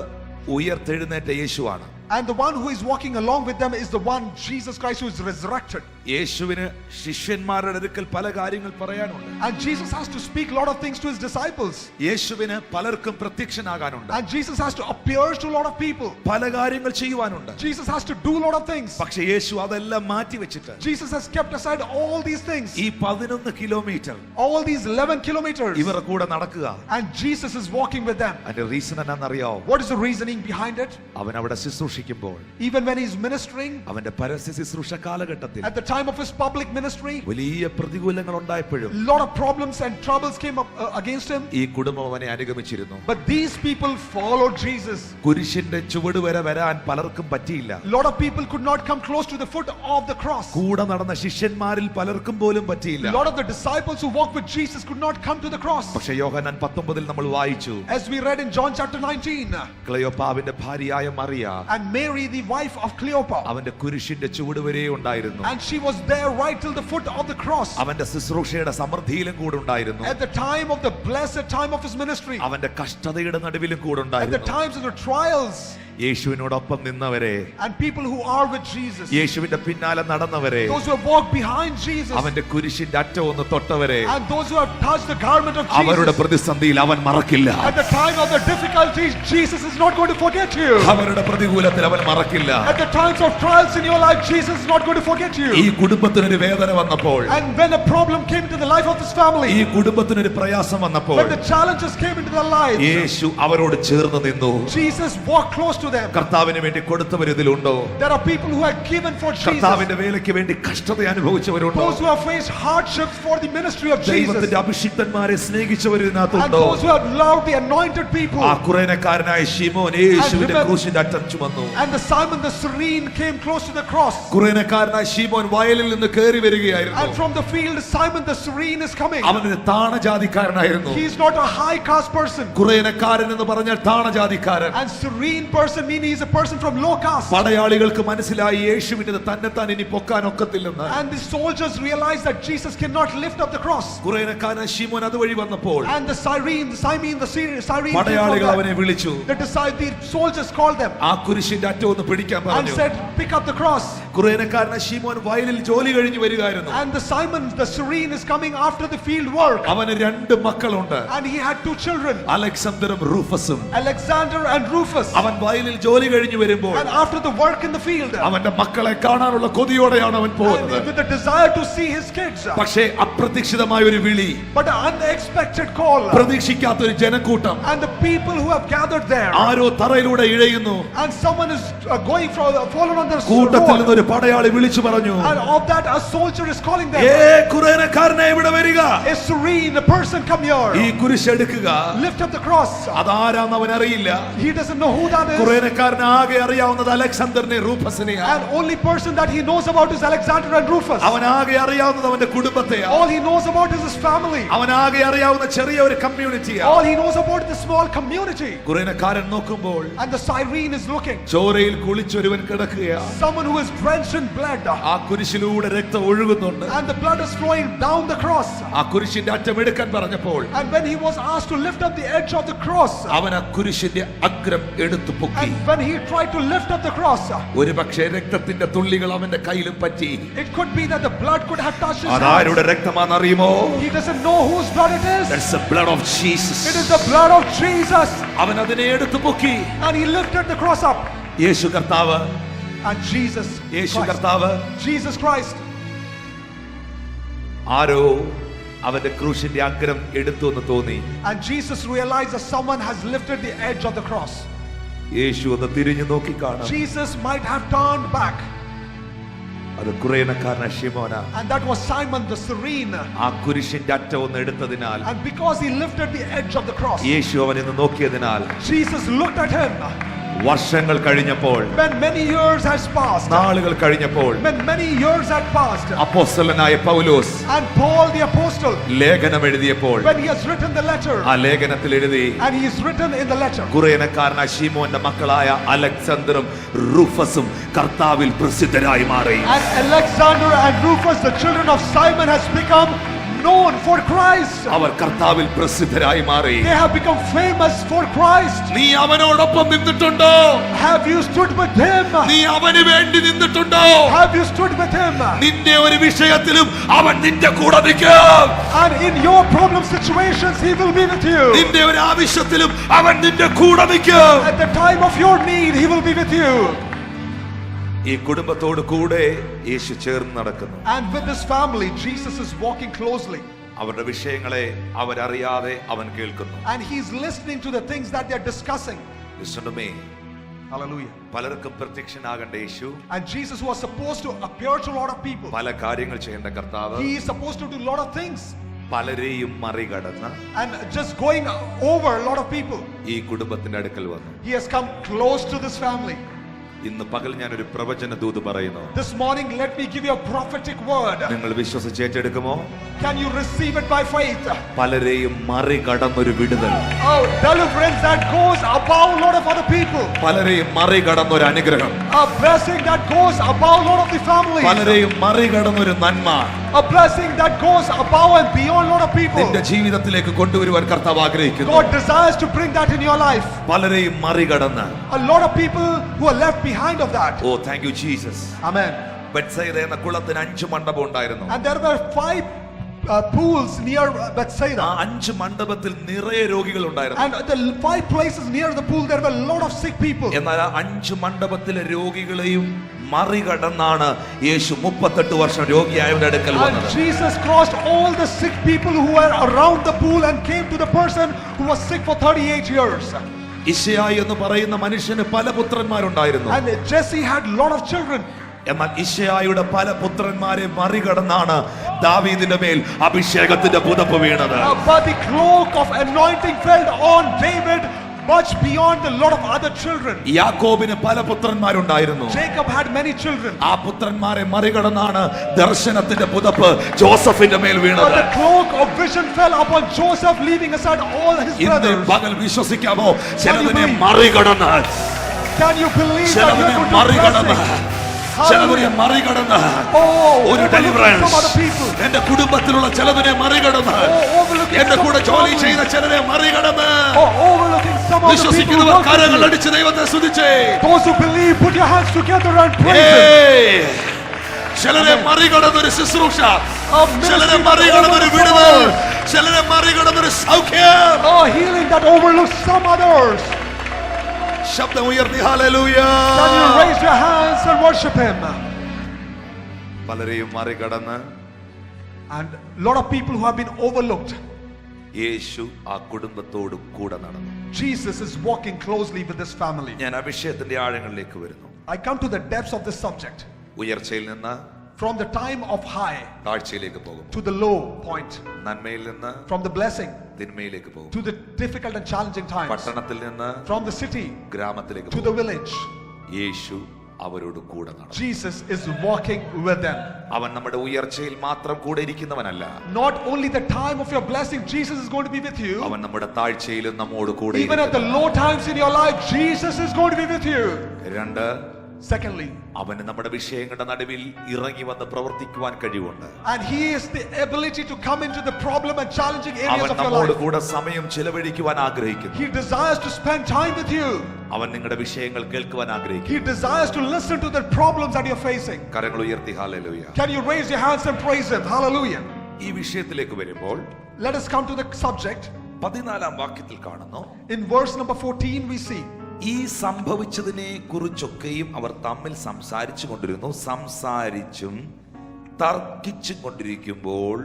ഉയർത്തെഴുന്നേറ്റ യേശുവാണ്. And the one who is walking along with them is the one, Jesus Christ, who is resurrected. യേശുവിന് ശിഷ്യന്മാരുടെ അടുക്കൽ പല കാര്യങ്ങൾ പറയാനുണ്ട്. And Jesus has to speak a lot of things to his disciples. യേശുവിന് പലർക്കും പ്രത്യക്ഷനാകാനുണ്ട്. And Jesus has to appear to a lot of people. പല കാര്യങ്ങൾ ചെയ്യുവാനുണ്ട്. Jesus has to do a lot of things. പക്ഷേ യേശു അതെല്ലാം മാറ്റി വെച്ചിട്ട് Jesus has kept aside all these things. ഈ 11 kilometre All these 11 kilometers. ഇവരുടെ കൂടെ നടക്കുക. And Jesus is walking with them. അതിന്റെ reason എന്നാണെന്നറിയാവോ? What is the reasoning behind it? അവൻ അവിടെ ശുശ്രൂഷിക്കുമ്പോൾ, Even when he's ministering, അവന്റെ പരസ്യ ശുശ്രൂഷ കാലഘട്ടത്തിൽ at the time of his public ministry, വലിയ പ്രതികൂലങ്ങൾ ഉണ്ടായപ്പോഴും a lot of problems and troubles came up against him. ഈ കുടുംബം അവനെ അനുഗമിച്ചിരുന്നു. But these people followed Jesus. കുരിശിന്റെ ചുവട് വരെ വരാൻ പലർക്കും പറ്റിയില്ല. A lot of people could not come close to the foot of the cross. കൂടെ നടന്ന ശിഷ്യന്മാരിൽ പലർക്കും പോലും പറ്റിയില്ല. A lot of the disciples who walked with Jesus could not come to the cross. പക്ഷേ യോഹന്നാൻ 19 നമ്മൾ വായിച്ചു, As we read in John chapter 19, ക്ലെയോപ്പാവിന്റെ ഭാര്യയായ Mariya and Mary, the wife of Cleopas, അവന്റെ കുരിശിന്റെ ചുവട് വരെ ഉണ്ടായിരുന്നു. and she was there right till the foot of the cross. അവന്റെ ശുശ്രൂഷയുടെ സമൃദ്ധിയിലും കൂടെ ഉണ്ടായിരുന്നു. At the time of the blessed time of his ministry, അവന്റെ കഷ്ടതയുടെ നടുവിലും കൂടെ at the ഉണ്ടായിരുന്നു. times of the trials, യേശുവിനോടൊപ്പം നിന്നവരെ, and people who are with Jesus, യേശുവിന്റെ പിന്നാലെ നടന്നവരെ, those who have walked behind Jesus, അവന്റെ കുരിശിന്റെ അറ്റം ഒന്ന് തൊട്ടവരെ, and those who have touched the garment of അവരുടെ Jesus, പ്രതിസന്ധിയിൽ അവൻ മറക്കില്ല. at the time of the difficulties, Jesus is not going to forget you. അവരുടെ പ്രതികൂലത്തിൽ അവൻ മറക്കില്ല. At the times of trials in your life, Jesus is not going to forget ഈ you. കുടുംബത്തിനൊരു വേദന വന്നപ്പോൾ, And when a problem came into the life of this ഈ family, കുടുംബത്തിനൊരു പ്രയാസം വന്നപ്പോൾ, when the challenges came into their lives, യേശു അവരോട് ചേർന്ന് നിന്നു. Jesus walked close to them. കർത്താവിന് വേണ്ടി കൊടുത്തവർ ഇതിലുണ്ടോ? There are people who have given for Jesus. കർത്താവിന്റെ വേലയ്ക്ക് വേണ്ടി കഷ്ടത അനുഭവിച്ചവരുണ്ടോ? Those who have faced hardships for the ministry of Jesus. ദൈവത്തിന്റെ അഭിഷിക്തന്മാരെ സ്നേഹിച്ചവർ And ഇതിനകത്തുണ്ടോ? those who have loved the anointed people. ആ കുറേനക്കാരനായ ശിമോൻ യേശുവിന്റെ ക്രൂശിന്റെ അറ്റം ചുമന്നു. And the Simon the Cyrene came close to the cross. കുറേനക്കാരനായ ശിമോൻ വയലിൽ നിന്ന് കയറി And വരികയായിരുന്നു. from the field, Simon the Cyrene is coming. അവനൊരു താണജാതിക്കാരനായിരുന്നു. He is not a high caste person. കുറേനക്കാരൻ എന്ന് പറഞ്ഞാൽ താണജാതിക്കാരൻ. And Cyrene person doesn't mean he is a person from low caste. പടയാളികൾക്ക് മനസ്സിലായി യേശുവിനെ തന്നെത്താൻ ഇനി പൊക്കാൻ ഒക്കത്തില്ലെന്ന്. And the soldiers realized that Jesus cannot lift up the cross. കുറേനക്കാരൻ ശിമോൻ അതുവഴി വന്നപ്പോൾ And the Cyrene പടയാളികൾ അവനെ വിളിച്ചു. the soldiers called them ആ കുരിശിന്റെ അറ്റം ഒന്ന് പിടിക്കാൻ and പറഞ്ഞു. said, pick up the cross. കുറേനക്കാരൻ ശിമോൻ വയലിൽ ജോലി കഴിഞ്ഞു വരികയായിരുന്നു. And the Simon, the Cyrene, is coming after the field work. അവന് രണ്ട് മക്കളുണ്ട്. And he had 2 children, അലക്സാണ്ടറും റൂഫസും. Alexander and Rufus. അവൻ വയലിൽ ജോലി കഴിഞ്ഞു വരുമ്പോൾ And after the work in the field, അവന്റെ മക്കളെ കാണാനുള്ള കൊതിയോടെയാണ് അവൻ and പോകുന്നത്. with the desire to see his kids, പക്ഷേ അപ്രതീക്ഷിതമായ ഒരു വിളി, but an unexpected call, പ്രതീക്ഷിക്കാത്ത ഒരു ജനക്കൂട്ടം, and the people who have gathered there, arrow തറയിലൂടെ ഇഴയുന്നു. and someone is going from fallen on the കൂട്ടത്തിൽ road, നിന്നൊരു പടയാളി വിളിച്ചു പറഞ്ഞു, and of that a soldier is calling them, കുറേനക്കാരനെ ഇവിടെ വരിക, a Cyrene, a person, come here, ഈ കുരിശ് എടുക്കുക. lift up the cross. അതാരാന്ന് അവൻ അറിയില്ല. He doesn't know who that is, കുറേനക്കാരന് ആകെ അറിയാവുന്നത് അലക്സാണ്ടറിനെ റൂഫസിനെയാണ്. and only person that he knows about is Alexander and Rufus. അവൻ ആകെ അറിയാവുന്നത് അവന്റെ കുടുംബത്തെയാണ്. All he knows about is his family. അവൻ ആകെ അറിയാവുന്ന ചെറിയ ഒരു കമ്മ്യൂണിറ്റിയാണ്. All he knows about is the small community. കുറേനക്കാരൻ നോക്കുമ്പോൾ And the Cyrene is looking, ചോരയിൽ കുളിച്ചൊരുവൻ കിടക്കുകയാണ്. someone who is drenched in blood, ആ കുരിശിലൂടെ രക്തം ഒഴുകുന്നുണ്ട്. and the blood is flowing down the cross. ആ കുരിശിന്റെ അറ്റം എടുക്കാൻ പറഞ്ഞപ്പോൾ And when he was asked to lift up the edge of the cross, അവൻ ആ കുരിശിന്റെ അഗ്രം എടുത്തു പൊക്കി. and when he tried to lift up the cross, ഒരു പക്ഷേ രക്തത്തിന്റെ തുള്ളികൾ അവന്റെ കയ്യിലും പറ്റി. it could be that the blood could have touched his അതാരുടെ hands. രക്തമാണെന്നറിയുമോ? He doesn't know whose blood it is. That's the blood of Jesus. It is the blood of Jesus. അവൻ അതിനെ എടുത്തു പൊക്കി. And he lifted the cross up. യേശു കർത്താവ്, And Jesus Yeshu Christ, കർത്താവ്, Jesus Christ, ആരോ അവന്റെ ക്രൂശിന്റെ അഗ്രം എടുത്തു എന്ന് തോന്നി. and Jesus realized that someone has lifted the edge of the cross. യേശു ഒന്ന് തിരിഞ്ഞു നോക്കി കാണാം. Jesus might have turned back, അത് കുറേനക്കാരൻ ശിമോനാ. and that was Simon the Cyrene. ആ കുരിശിന്റെ അറ്റം ഒന്ന് എടുത്തതിനാൽ, And because he lifted the edge of the cross, യേശു അവനെ നോക്കിയതിനാൽ, Jesus looked at him. വർഷങ്ങൾ കഴിഞ്ഞപ്പോൾ, When many years has passed, നാളുകൾ കഴിഞ്ഞപ്പോൾ, when many years had passed, അപ്പോസ്തലനായ പൗലോസ് and Paul the apostle, ലേഖനം എഴുതിയപ്പോൾ, when he has written the letter, ആ ലേഖനത്തിൽ എഴുതി, and he is written in the letter, കുറേനക്കാരനായ ശിമോന്റെ മക്കളായ അലക്സാണ്ടറും റൂഫസും കർത്താവിൽ പ്രസിദ്ധരായി മാറി. and Alexander and Rufus, the children of Simon, has become known for Christ. അവർ കർത്താവിൽ പ്രസിദ്ധരായി മാറി. They have become famous for Christ. നീ അവനോടൊപ്പം നിന്നിട്ടുണ്ടോ? Have you stood with him? നീ അവന് വേണ്ടി നിന്നിട്ടുണ്ടോ? Have you stood with him? നിന്റെ ഒരു വിഷയത്തിലും അവൻ നിന്റെ കൂടെ നിൽക്കും. And in your problem situations, he will be with you. നിന്റെ ഒരു ആവശ്യത്തിലും അവൻ നിന്റെ കൂടെ നിൽക്കും. At the time of your need, he will be with you. ഈ കുടുംബത്തോട് കൂടെ യേശു ചേർന്ന് നടക്കുന്നു. And with this family, Jesus is walking closely. അവരുടെ വിഷയങ്ങളെ അവരറിയാതെ അവൻ കേൾക്കുന്നു. And he's listening to the things that they're discussing. Listen to me. Hallelujah. പലർക്കും പ്രത്യക്ഷനാകേണ്ട യേശു, And Jesus was supposed to appear to a lot of people. പല കാര്യങ്ങൾ ചെയ്യേണ്ട കർത്താവ്, He is supposed to do a lot of things. പലരെയും മറികടന്ന് And just going over a lot of people. ഈ കുടുംബത്തിന്റെ അടുക്കൽ വന്നു. He has come close to this family. ഇന്ന് പകൽ ഞാനൊരു പ്രവചന ദൂത് പറയുന്നു. This morning, let me give you a prophetic word. നിങ്ങൾ വിശ്വസിച്ച് ഏറ്റെടുക്കുമോ? Can you receive it by faith? പലരെയും മറികടന്നൊരു വിടുതൽ, Oh, deliverance that goes above a lot of other people. പലരെയും മറികടന്നൊരു അനുഗ്രഹം, A blessing that goes above a lot of the families. പലരെയും മറികടന്നൊരു നന്മ A blessing that goes above and beyond a lot of people. നിന്റെ ജീവിതത്തിലേക്ക് കൊണ്ടുവരുവാൻ കർത്താവ് ആഗ്രഹിക്കുന്നു. God desires to bring that in your life. പലരെയും മറികടന്ന്. A lot of people who are left behind of that. Oh thank you Jesus. Amen. Bethsaida എന്ന കുളത്തിന് 5 മണ്ഡപം ഉണ്ടായിരുന്നു. And there were 5 pools near Bethsaida. ആ 5 മണ്ഡപത്തിൽ നിറയെ രോഗികൾ ഉണ്ടായിരുന്നു. And the 5 places near the pool, there were a lot of sick people. എന്നാൽ ആ 5 മണ്ഡപത്തിലെ രോഗികളെയും മറികടന്നാണ് യേശു 38 വർഷം രോഗിയായവരുടെ അടുക്കൽ And വന്നത്. Jesus crossed all the sick people who were around the pool and came to the person who was sick for 38 years. ഇശയായി എന്ന് പറയുന്ന മനുഷ്യന് പല പുത്രന്മാരുണ്ടായിരുന്നു. And Jesse had a lot of children. എന്നാൽ ഇശയായുടെ പല പുത്രന്മാരെ മറികടന്നാണ് ദാവീദിന്റെ മേൽ അഭിഷേകത്തിന്റെ പുതപ്പ് വീണത്. But the cloak of anointing fell on David much beyond a lot of other children. യാക്കോബിന് പല പുത്രന്മാരുണ്ടായിരുന്നു. Jacob had many children. ആ പുത്രന്മാരെ മറികടന്നാണ് ദർശനത്തിന്റെ പുതപ്പ് ജോസഫിന്റെ മേൽ But വീണത്. the cloak of vision fell upon Joseph, leaving aside all his ഇന്ന് brothers. പകൽ വിശ്വസിക്കാമോ? ചിലതിനെ മറികടന്ന് Can you believe that ചിലതിനെ you're going to മറികടന്ന് blessing? ചിലതിനെ മറികടന്ന് ഒരു ഡെലിവറൻസ് എന്റെ കുടുംബത്തിലുള്ള ചിലതിനെ മറികടന്ന് എന്റെ കൂടെ ജോലി ചെയ്ത ചിലരെ മറികടന്ന് Overlooking some of the people വിശ്വസിക്കുന്നവർ who work with കരങ്ങൾ you. അടിച്ച് ദൈവത്തെ സ്തുതിച്ചേ. Those who believe, put your hands together and praise Him. ഏയ്! ചിലരെ മറികടന്നൊരു ശുശ്രൂഷ, ചിലരെ മറികടന്നൊരു വിടുതൽ, ചിലരെ മറികടന്നൊരു സൗഖ്യം. Healing that overlooks some others. ശബ്ദം ഉയർത്തി hallelujah. Can you raise your hands and worship Him? പലരെയും മറികടന്ന് And a lot of people who have been overlooked, യേശു ആ കുടുംബത്തോട് കൂടെ നടന്നു. Jesus is walking closely with this family. ഞാൻ ആ വിഷയത്തിന്റെ ആഴങ്ങളിലേക്ക് വരുന്നു. I come to the depths of this subject. ഉയർച്ചയിൽ നിന്ന് From the time of high താഴ്ചയിലേക്ക് പോകും, to the low point, നന്മയിൽ നിന്ന് from the blessing തിന്മയിലേക്ക് പോകും, to the difficult and challenging times, പട്ടണത്തിൽ നിന്ന് from the city ഗ്രാമത്തിലേക്ക് to പോകും. the village. യേശു അവരോട് കൂടെ നടന്നു. Jesus is walking with them. അവൻ നമ്മുടെ ഉയർച്ചയിൽ മാത്രം കൂടെ ഇരിക്കുന്നവനല്ല, Not only the time of your blessing, Jesus is going to be with you. അവൻ നമ്മുടെ താഴ്ചയിലും നമ്മോട് കൂടെ Even at the low times in your life, Jesus is going to be with you. രണ്ട്, Secondly, അവന് നമ്മുടെ വിഷയങ്ങളുടെ നടുവിൽ ഇറങ്ങി വന്ന് പ്രവർത്തിക്കുവാൻ കഴിവുണ്ട്. and He is the ability to come into the problem and challenging areas അവൻ of your നമ്മോട് life. കൂടെ സമയം ചിലവഴിക്കുവാൻ ആഗ്രഹിക്കുന്നു. He desires to spend time with you. അവൻ നിങ്ങളുടെ വിഷയങ്ങൾ കേൾക്കുവാൻ ആഗ്രഹിക്കുന്നു. He desires to listen to the problems that you're facing. കരങ്ങൾ ഉയർത്തി hallelujah. Can you raise your hands and praise Him? Hallelujah. ഈ വിഷയത്തിലേക്ക് വരുമ്പോൾ Let us come to the subject. 14-ാം വാക്യത്തിൽ കാണുന്നു, In verse number 14 we see, ഈ സംഭവിച്ചതിനെ കുറിച്ചൊക്കെയും അവർ തമ്മിൽ സംസാരിച്ചു കൊണ്ടിരുന്നു. സംസാരിച്ചും തർക്കിച്ചും കൊണ്ടിരിക്കുമ്പോൾ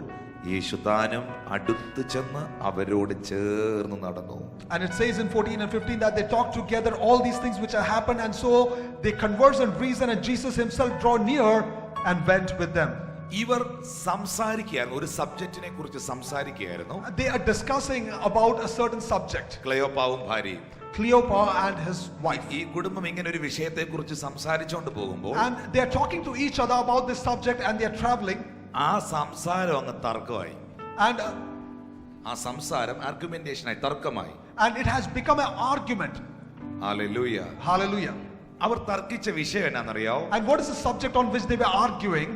യേശു താനും അടുത്ത് ചെന്ന് അവരോട് ചേർന്ന് നടന്നു. and it says in 14 and 15 that they talked together all these things which have happened, and so they conversed and reasoned, and Jesus Himself drew near and went with them. ഇവർ സംസാരിക്കുകയായിരുന്നു, ഒരു സബ്ജക്റ്റിനെ കുറിച്ച് സംസാരിക്കുകയായിരുന്നു. They are discussing about a certain subject. ക്ലെയോപ്പാവും ഭാര്യയും, Cleopas and his wife. ഈ കുടുംബം ഇങ്ങനെ ഒരു വിഷയത്തെ കുറിച്ച് സംസാരിച്ചുകൊണ്ട് പോകുമ്പോൾ And they are talking to each other about this subject, and they are traveling. ആ സംസാരം അങ്ങ് തർക്കമായി. And ആ സംസാരം ആർഗ്യുമെന്റേഷനായി, തർക്കമായി. and it has become an argument. Hallelujah. Hallelujah. അവർ തർക്കിച്ച വിഷയം എന്നാണെന്നറിയാവോ? And what is the subject on which they were arguing?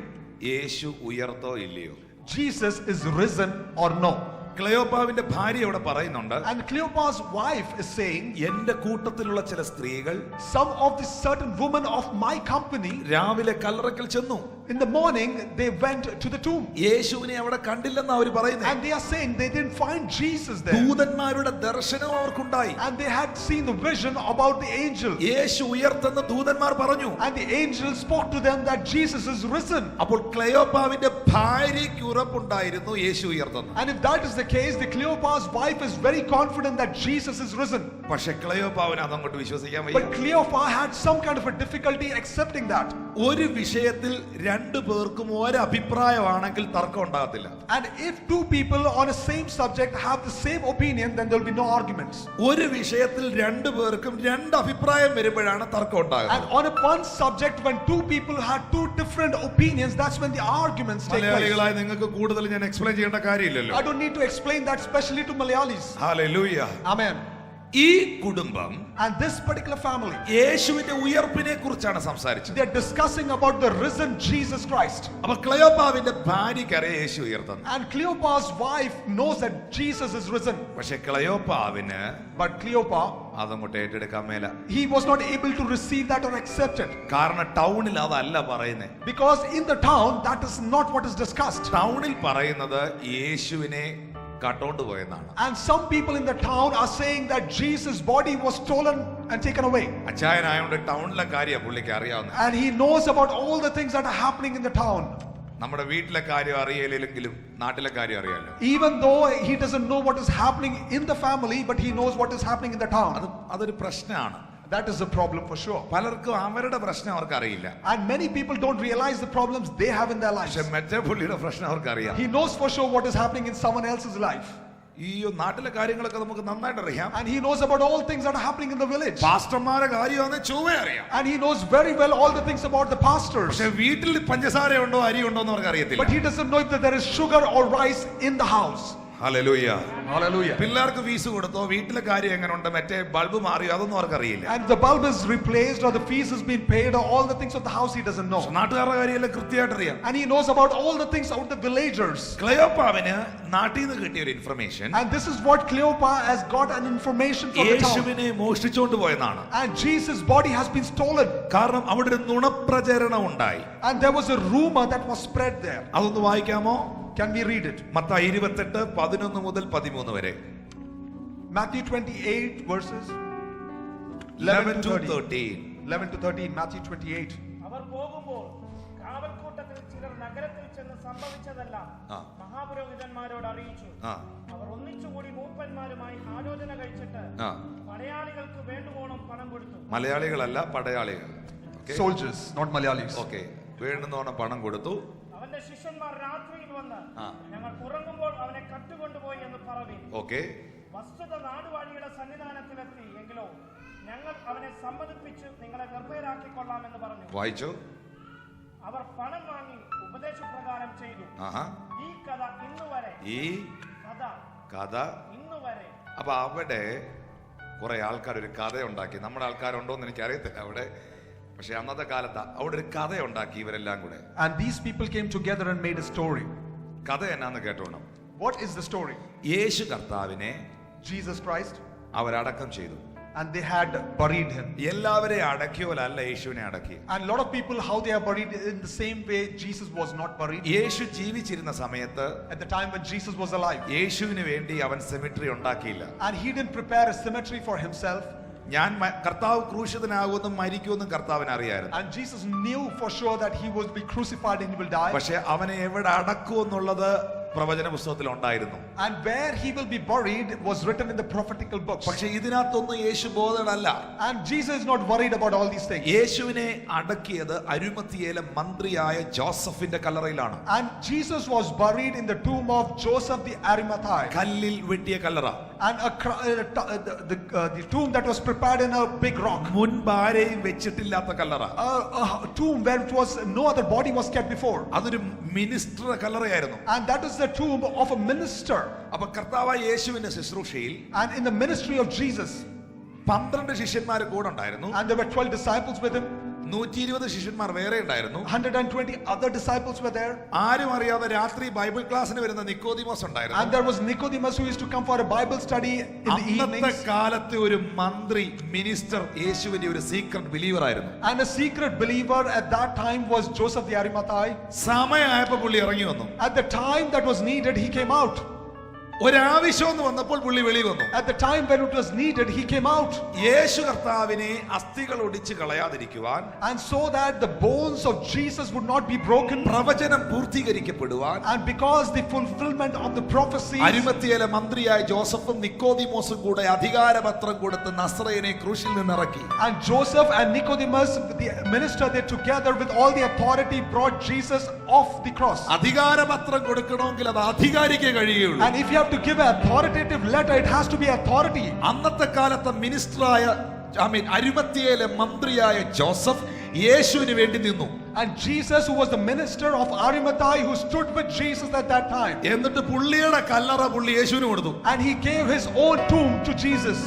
യേശു ഉയർത്തോ ഇല്ലയോ? Jesus is risen or no? ക്ലെയോപ്പാവിന്റെ ഭാര്യ ഇവിടെ പറയുന്നുണ്ട്, And Cleopas' wife is saying, എന്റെ കൂട്ടത്തിലുള്ള ചില സ്ത്രീകൾ some of the certain women of my company, രാവിലെ കല്ലറയ്ക്കൽ ചെന്നു, in the morning they went to the tomb. യേശുവിനെ അവിടെ കണ്ടില്ലെന്ന് അവർ പറയുന്നത്. And they are saying they didn't find Jesus there. ദൂതന്മാരുടെ ദർശനം അവർക്കുണ്ടായി. And they had seen the vision about the angel. യേശു ഉയർത്തെന്ന് ദൂതന്മാർ പറഞ്ഞു. And the angel spoke to them that Jesus is risen. അപ്പോൾ ക്ലെയോപ്പാവിന്റെ ഭാര്യയ്ക്ക് ഉറപ്പുണ്ടായിരുന്നു യേശു ഉയർത്തെന്ന്. And if that is the case, the Cleopas' wife is very confident that Jesus is risen. പക്ഷെ ക്ലെയോപ്പാവിന് അതങ്ങോട്ട് വിശ്വസിക്കാൻ But വയ്യ. Cleopas had some kind of a difficulty accepting that. ഒരു വിഷയത്തിൽ രണ്ടു പേർക്കും ഒരു അഭിപ്രായമാണെങ്കിൽ തർക്കം ഉണ്ടാകത്തില്ല. And if two people on a same subject have the same opinion, then there will be no arguments. ഒരു വിഷയത്തിൽ രണ്ടു പേർക്കും രണ്ട് അഭിപ്രായം വരുമ്പോഴാണ് തർക്കം And ഉണ്ടാകുന്നത്. on a one subject, when two people had two different opinions, that's when the arguments take place. മലയാളികളായി നിങ്ങൾക്ക് കൂടുതൽ ഞാൻ എക്സ്പ്ലെയിൻ ചെയ്യേണ്ട കാര്യമില്ലല്ലോ. I don't need to explain that, especially to Malayalis. Hallelujah. Amen. ഈ കുടുംബം And this particular family, യേശുവിന്റെ ഉയർപ്പിനെ കുറിച്ചാണ് സംസാരിച്ചത്. they are discussing about the risen Jesus Christ. അപ്പൊ ക്ലെയോപ്പാവിന്റെ ഭാര്യയ്ക്കറിയാം യേശു ഉയർത്തെന്ന്. And Cleopas' wife knows that Jesus is risen. പക്ഷെ ക്ലെയോപ്പാവിന് But Cleopas, അതങ്ങോട്ട് ഏറ്റെടുക്കാൻ മേല. he was not able to receive that or accept it. കാരണം ടൗണിൽ അതല്ല പറയുന്നത്. Because in the town, that is not what is discussed. ടൗണിൽ പറയുന്നത് യേശുവിനെ കട്ടോണ്ട് പോയെന്നാണ്. And some people in the town are saying that Jesus' body was stolen and taken away. അച്ചായനായോണ്ട് ടൗണിലെ കാര്യം പുള്ളിക്ക് അറിയാവുന്ന. And he knows about all the things that are happening in the town. നമ്മുടെ വീട്ടിലെ കാര്യം അറിയില്ലെങ്കിലും നാട്ടിലെ കാര്യം അറിയാലോ. Even though he doesn't know what is happening in the family, but he knows what is happening in the town. അതൊരു പ്രശ്നമാണ്. That is a problem for sure. പലർക്കും അവരുടെ പ്രശ്നം അവർക്ക് അറിയില്ല. And many people don't realize the problems they have in their lives. പക്ഷെ മറ്റേ പുള്ളിയുടെ പ്രശ്നം അവർക്ക് അറിയാം. He knows for sure what is happening in someone else's life. ഈ നാട്ടിലെ കാര്യങ്ങളൊക്കെ നമുക്ക് നന്നായിട്ട് അറിയാം. And he knows about all things that are happening in the village. പാസ്റ്റർമാരെ കാര്യമാണ് ചൊവ്വേ അറിയാം. And he knows very well all the things about the pastors. പക്ഷെ വീട്ടിൽ പഞ്ചസാര ഉണ്ടോ അരി ഉണ്ടോ എന്ന് അവർക്ക് അറിയത്തില്ല. But he doesn't know if there is sugar or rice in the house. Hallelujah. Hallelujah. പിള്ളേർക്ക് ഫീസ് കൊടുത്തോ, വീട്ടിലെ കാര്യം എങ്ങനെയുണ്ട്, മറ്റേ ബൾബ് മാറിയോ, അതൊന്നും അവർക്കറിയില്ല. And the bulb is replaced or the fees has been paid or all the things of the house he doesn't know. നാട്ടുകാരുടെ കാര്യമെല്ലാം കൃത്യമായിട്ട് അറിയാം. And he knows about all the things out the villagers. ക്ലെയോപ്പാവിന് നാട്ടിൽ നിന്ന് കിട്ടിയ ഒരു information, And this is what Cleopas has got an information from the town. യേശുവിനെ മോഷ്ടിച്ചുകൊണ്ട് പോയെന്നാണ്. And Jesus' body has been stolen. കാരണം അവിടെ ഒരു നുണപ്രചരണം ഉണ്ടായി. And there was a rumor that was spread there. അതൊന്ന് വായിക്കാമോ? Can we read it? Mathai 28:11 മുതൽ 13 വരെ. Matthew 28 verses 11 to 13. 11 to 13. Matthew 28. അവർ പോകുമ്പോൾ കാവൽക്കൂട്ടത്തിൽ ചിലർ നഗരത്തിൽ ചെന്ന് സംഭവിച്ചതെല്ലാം മഹാപുരോഹിതന്മാരോട് അറിയിച്ചു. അവർ ഒന്നിച്ചുകൂടി മൂപ്പന്മാരുമായി ആലോചന കഴിച്ചിട്ട് പടയാളികൾക്ക് വേണ്ടുവോളം പണം കൊടുത്തു. മലയാളികളല്ല, പടയാളികൾ. Soldiers, not Malayalis. ഓക്കെ, വേണ്ടുന്നോണം പണം കൊടുത്തു. അവന്റെ ശിഷ്യന്മാർ രാത്രിയിൽ വന്ന് ഞങ്ങൾ ഉറങ്ങുമ്പോൾ അവനെ കട്ടുകൊണ്ടുപോയി എന്ന് പറവി. ഓക്കെ, വസ്തുത നാടുവാഴിയുടെ സന്നിധാനത്തിലെത്തി എങ്കിലോ ഞങ്ങൾ അവനെ സമ്മതിപ്പിച്ച് നിങ്ങളെ നിർഭയരാക്കിക്കൊള്ളാമെന്ന് പറഞ്ഞു. വായിച്ചു. അവർ പണം വാങ്ങി ഉപദേശപ്രകാരം ചെയ്തു. ഈ കഥ ഇന്നുവരെ. അപ്പൊ അവിടെ കുറെ ആൾക്കാർ ഒരു കഥ ഉണ്ടാക്കി. നമ്മുടെ ആൾക്കാരുണ്ടോന്ന് എനിക്കറിയത്തില്ല അവിടെ, പക്ഷെ അന്നത്തെ കാലത്ത് അവിടെ ഒരു കഥ ഉണ്ടാക്കി ഇവരെല്ലാം കൂടെ. And these people came together and made a story. കഥ എന്നാന്ന് കേട്ടോണം. What is the story? യേശു കർത്താവിനെ Jesus Christ അവരടക്കം ചെയ്തു. And they had buried him. എല്ലാവരെയും അടക്കിയോലല്ല യേശുവിനെ അടക്കി. And a lot of people, how they are buried in the same way Jesus was not buried. യേശു ജീവിച്ചിരുന്ന സമയത്ത്, at the time when Jesus was alive, യേശുവിന് വേണ്ടി അവൻ cemetery ഉണ്ടാക്കിയില്ല. and he didn't prepare a cemetery for himself. ഞാൻ കർത്താവ് ക്രൂശിതനാകുമെന്നും മരിക്കുമെന്നും കർത്താവിന് അറിയായിരുന്നു. And Jesus knew for sure that he would be crucified and he will die. പക്ഷെ അവനെ എവിടെ അടക്കുമെന്നുള്ളത് പ്രവചന പുസ്തകത്തിൽ ഉണ്ടായിരുന്നു. And where he will be buried was written in the prophetical books. പക്ഷെ ഇതിനകത്തൊന്നും യേശു ബോധനല്ല. And Jesus is not worried about all these things. യേശുവിനെ അടക്കിയത് അരിമത്തിയയിലെ മന്ത്രിയായ ജോസഫിന്റെ കല്ലറയിലാണ്. And Jesus was buried in the tomb of Joseph the Arimathea. കല്ലിൽ വെട്ടിയ കല്ലറ. And the tomb that was prepared in a big rock. മുൻപാരെയും വെച്ചിട്ടില്ലാത്ത കല്ലറ. A tomb where it was no other body was kept before. അതൊരു minister കല്ലറയായിരുന്നു. And that is the tomb of a minister. അപ്പൊ കർത്താവായ യേശുവിന്റെ ശുശ്രൂഷയിൽ, and in the ministry of Jesus, 12 ശിഷ്യന്മാർ കൂടെ ഉണ്ടായിരുന്നു. and there were 12 disciples with him. 120 ശിഷ്യന്മാർ വേറെ ഉണ്ടായിരുന്നു. 120 other disciples were there. ആരും അറിയാതെ രാത്രി ബൈബിൾ ക്ലാസ്സിന് വരുന്ന നിക്കോദിമോസ് ഉണ്ടായിരുന്നു. And there was Nicodemus who used to come for a Bible study in the evenings. അന്നത്തെ കാലത്തെ ഒരു മന്ത്രി, മിനിസ്റ്റർ, യേശുവിന്റെ ഒരു സീക്രട്ട് ബിലീവർ ആയിരുന്നു. And a secret believer at that time was Joseph the Arimathea. സമയമായപ്പോൾ പുള്ളി ഇറങ്ങി വന്നു. At the time that was needed, he came out. ഒരാവശ്യം എന്ന് വന്നപ്പോൾ പുള്ളി വെളിയിൽ വന്നു. At the time when it was needed, he came out. യേശു കർത്താവിനെ അസ്ഥികൾ ഒടിച്ച് കളയാതിരിക്കുവാൻ, and so that the bones of Jesus would not be broken, പ്രവചനം പൂർത്തീകരിക്കപ്പെടുവാൻ, and because the fulfillment of the prophecies, അരിമത്തിയയിലെ മന്ത്രിയായ ജോസഫും നിക്കോദിമോസും കൂടെ അധികാരപത്രം കൊടുത്ത് നസ്രയനെ ക്രൂശിൽ നിന്ന് ഇറക്കി. and Joseph and Nicodemus, the minister, they together with all the authority brought Jesus off the cross. അധികാരപത്രം കൊടുക്കണമെങ്കിൽ അത് അധികാരിക്കേ കഴിയുള്ളൂ. and if you have to give an authoritative letter, it has to be authority. അന്നത്തെ കാലത്തെ മിനിസ്റ്ററായ അരിമത്തിയയിലെ മന്ത്രിയായ Joseph യേശുവിന് വേണ്ടി നിന്നു. and Jesus, who was the minister of Arimathea, who stood with Jesus at that time, എന്നിട്ട് പുള്ളിയുടെ കല്ലറ പുള്ളി യേശുവിന് കൊടുത്തു. and he gave his own tomb to Jesus.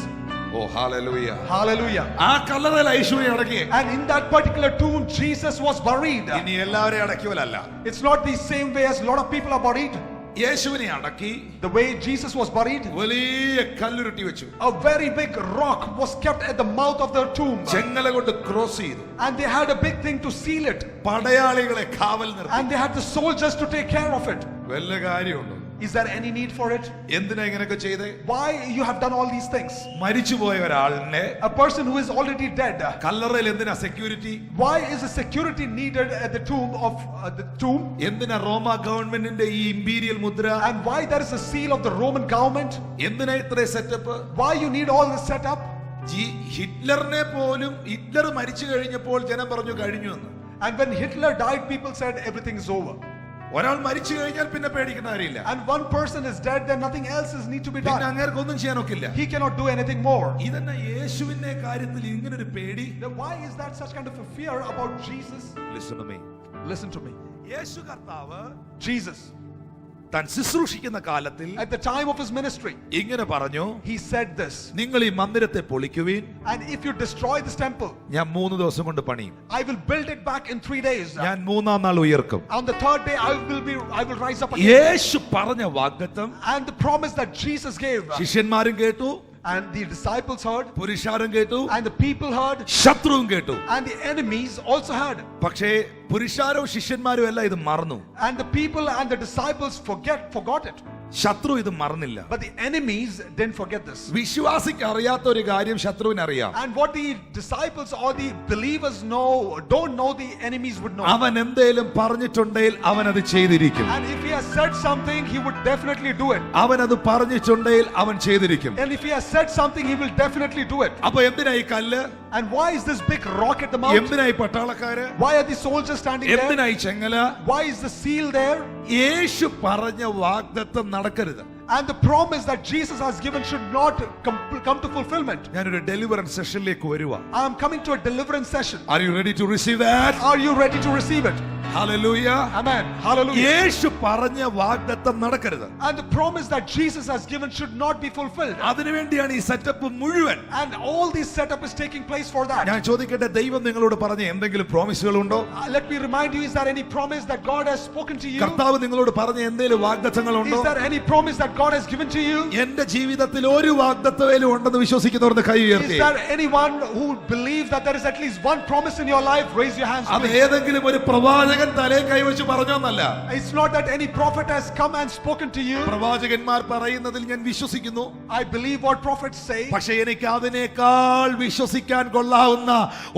Oh hallelujah. Hallelujah. ആ കല്ലറയിൽ യേശുവിനെ അടക്കി. and in that particular tomb Jesus was buried. ഇനി എല്ലാവരെയും അടക്കിയവരല്ല. It's not the same way as a lot of people are buried. യേശുവിനെ അടക്കി. the way Jesus was buried, വലിയ കല്ലുരുട്ടി വെച്ചു. a very big rock was kept at the mouth of the tomb. ചെങ്ങല കൊണ്ട് cross ചെയ്തു. and they had a big thing to seal it. പടയാളികളെ കാവൽ നിർത്തി. and they had the soldiers to take care of it. വല്ല കാര്യമുണ്ടോ? Is there any need for it? എന്തിനാ ഇങ്ങനെയൊക്കെ ചെയ്തേ? why you have done all these things? മരിച്ചുപോയ ഒരാളിനെ, a person who is already dead, കല്ലറയിൽ എന്തിനാ security? why is a security needed at the tomb of the tomb? എന്തിനാ റോമ ഗവൺമെന്റിന്റെ ഈ ഇംപീരിയൽ മുദ്ര? and why there is a seal of the Roman government? എന്തിനാ ഇത്രേ setup? why you need all this setup? ഹിറ്റ്ലറിനെ പോലും, Hitler മരിച്ചു കഴിഞ്ഞപ്പോൾ ജനം പറഞ്ഞു കഴിഞ്ഞു എന്ന്. and when Hitler died, people said everything is over. ഒരാൾ മരിച്ചു കഴിഞ്ഞാൽ പിന്നെ പേടിക്കുന്ന കാര്യമില്ല. and one person is dead, then nothing else is need to be done. പിന്നെ അങ്ങേർക്ക് ഒന്നും ചെയ്യാൻ ഒക്കില്ല. he cannot do anything more. ഇതെന്നാ യേശുവിന്റെ കാര്യത്തിൽ ഇങ്ങനെ ഒരു പേടി? then why is that such kind of a fear about Jesus? Listen to me. Listen to me. യേശു കർത്താവ് Jesus, താൻ ശുശ്രൂഷിക്കുന്ന കാലത്തിൽ at the time of his ministry, ഇങ്ങനെ പറഞ്ഞു, he said this, നിങ്ങൾ ഈ മന്ദിരത്തെ പൊളിക്കുവീൻ, and if you destroy this temple, ഞാൻ 3 ദിവസം കൊണ്ട് പണിയും, I will build it back in 3 days. ഞാൻ 3-ാം നാൾ ഉയർക്കും. On the 3rd day I will rise up again. യേശു പറഞ്ഞ വാഗ്ദത്തം And the promise that Jesus gave, ശിഷ്യന്മാരും കേട്ടു, and the disciples heard, പുരുഷാരം കേട്ടു, and the people heard, ശത്രുവും കേട്ടു. and the enemies also heard. പക്ഷേ പുരുഷാരവും ശിഷ്യന്മാരും എല്ലാം ഇത് മറന്നു. And the people and the disciples forgot it. ശത്രു ഇത് മറന്നില്ല. But the enemies didn't forget this. വിശ്വാസിക്ക് അറിയാത്ത ഒരു കാര്യം ശത്രുവിന് അറിയാം. And what the disciples or the believers don't know, the enemies would know. അവൻ എന്തേലും പറഞ്ഞിട്ടുണ്ടെങ്കിൽ അവൻ അത് ചെയ്തിരിക്കും. And if he has said something, he would definitely do it. അവൻ അത് പറഞ്ഞിട്ടുണ്ടെങ്കിൽ അവൻ ചെയ്തിരിക്കും. And if he has said something, he will definitely do it. അപ്പൊ എന്തിനാ ഈ കല്ല്? And why is this big rock at the mount? എന്തിനാ ഈ പട്ടാളക്കാര്? Why are the soldiers standing there? എന്തിനാ ഈ ചെങ്ങല? Why is the seal there? യേശു പറഞ്ഞ വാഗ്ദത്തം നടക്കരുത്. And the promise that Jesus has given should not come to fulfillment. ഞാനൊരു deliverance സെഷനിലേക്ക് വരുവാ. I am coming to a deliverance session. Are you ready to receive that? Are you ready to receive it? Hallelujah. Amen. Hallelujah. യേശു പറഞ്ഞ വാഗ്ദത്തം നടക്കരുത്. And the promise that Jesus has given should not be fulfilled. അതിനുവേണ്ടിയാണ് ഈ setup മുഴുവൻ. And all this setup is taking place for that. ഞാൻ ചോദിക്കട്ടെ, ദൈവം നിങ്ങളോട് പറഞ്ഞ എന്തെങ്കിലും പ്രോമിസുകൾ ഉണ്ടോ? Let me remind you, is there any promise that God has spoken to you? കർത്താവ് നിങ്ങളോട് പറഞ്ഞ എന്തെങ്കിലും വാഗ്ദത്തങ്ങൾ ഉണ്ടോ? Is there any promise that God has given to you? എന്റെ ജീവിതത്തിൽ ഒരു വാഗ്ദത്തവേലും ഉണ്ടെന്ന് വിശ്വസിക്കുന്നവർക്ക് കൈ Is ഉയർത്തി. there anyone who believes that there is at least one promise in your life? Raise your hands. അത് please. ഏതെങ്കിലും ഒരു പ്രവാചകൻ തലയിൽ കൈവച്ച് പറഞ്ഞോന്നല്ല. It's not that any prophet has come and spoken to you. പ്രവാചകന്മാർ പറയുന്നതിൽ ഞാൻ വിശ്വസിക്കുന്നു. I believe what prophets say. പക്ഷേ എനിക്ക് അതിനേക്കാൾ വിശ്വസിക്കാൻ കൊള്ളാവുന്ന